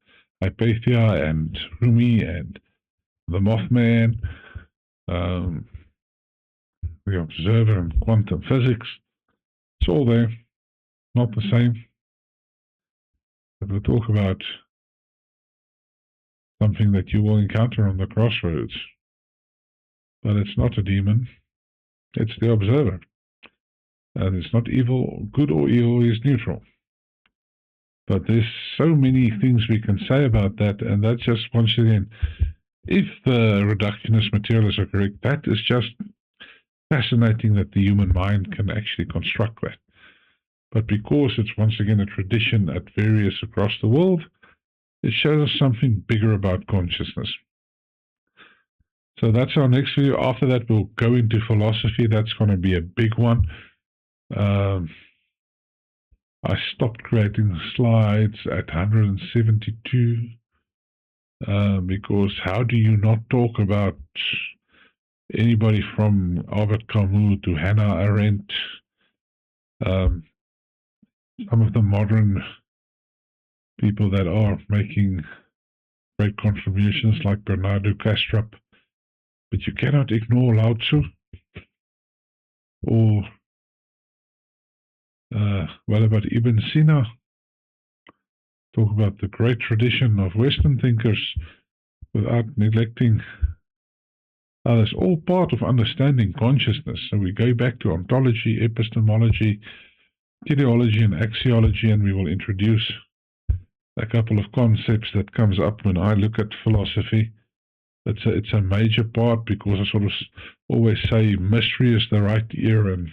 Hypatia and Rumi and the Mothman, the observer and quantum physics. It's all there, not the same. But we'll talk about something that you will encounter on the crossroads. But it's not a demon, it's the observer. And it's not evil, good or evil is neutral. But there's so many things we can say about that, and that's just, once again, if the reductionist material are correct, that is just fascinating that the human mind can actually construct that. But because it's, once again, a tradition at various across the world, it shows us something bigger about consciousness. So that's our next video. After that, we'll go into philosophy. That's going to be a big one. I stopped creating slides at 172 because how do you not talk about anybody from Albert Camus to Hannah Arendt, some of the modern people that are making great contributions like Bernardo Kastrup, but you cannot ignore Lao Tzu or what about Ibn Sina? Talk about the great tradition of Western thinkers without neglecting others. All part of understanding consciousness. So we go back to ontology, epistemology, teleology, and axiology, and we will introduce a couple of concepts that comes up when I look at philosophy. It's a major part because I sort of always say mystery is the right ear and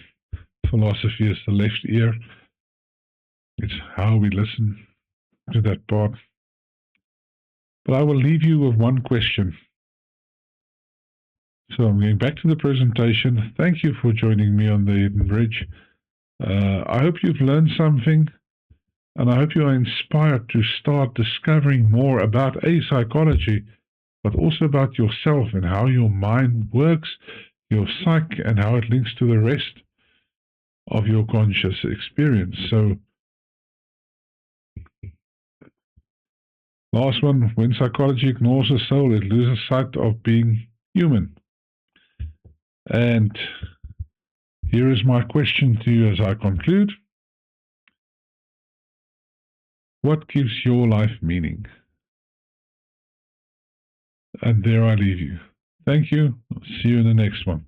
philosophy is the left ear. It's how we listen to that part. But I will leave you with one question. So I'm going back to the presentation. Thank you for joining me on the Hidden Bridge. I hope you've learned something, and I hope you are inspired to start discovering more about psychology, but also about yourself and how your mind works, your psyche, and how it links to the rest of your conscious experience. So, last one, when psychology ignores the soul, it loses sight of being human. And here is my question to you as I conclude. What gives your life meaning? And there I leave you. Thank you. See you in the next one.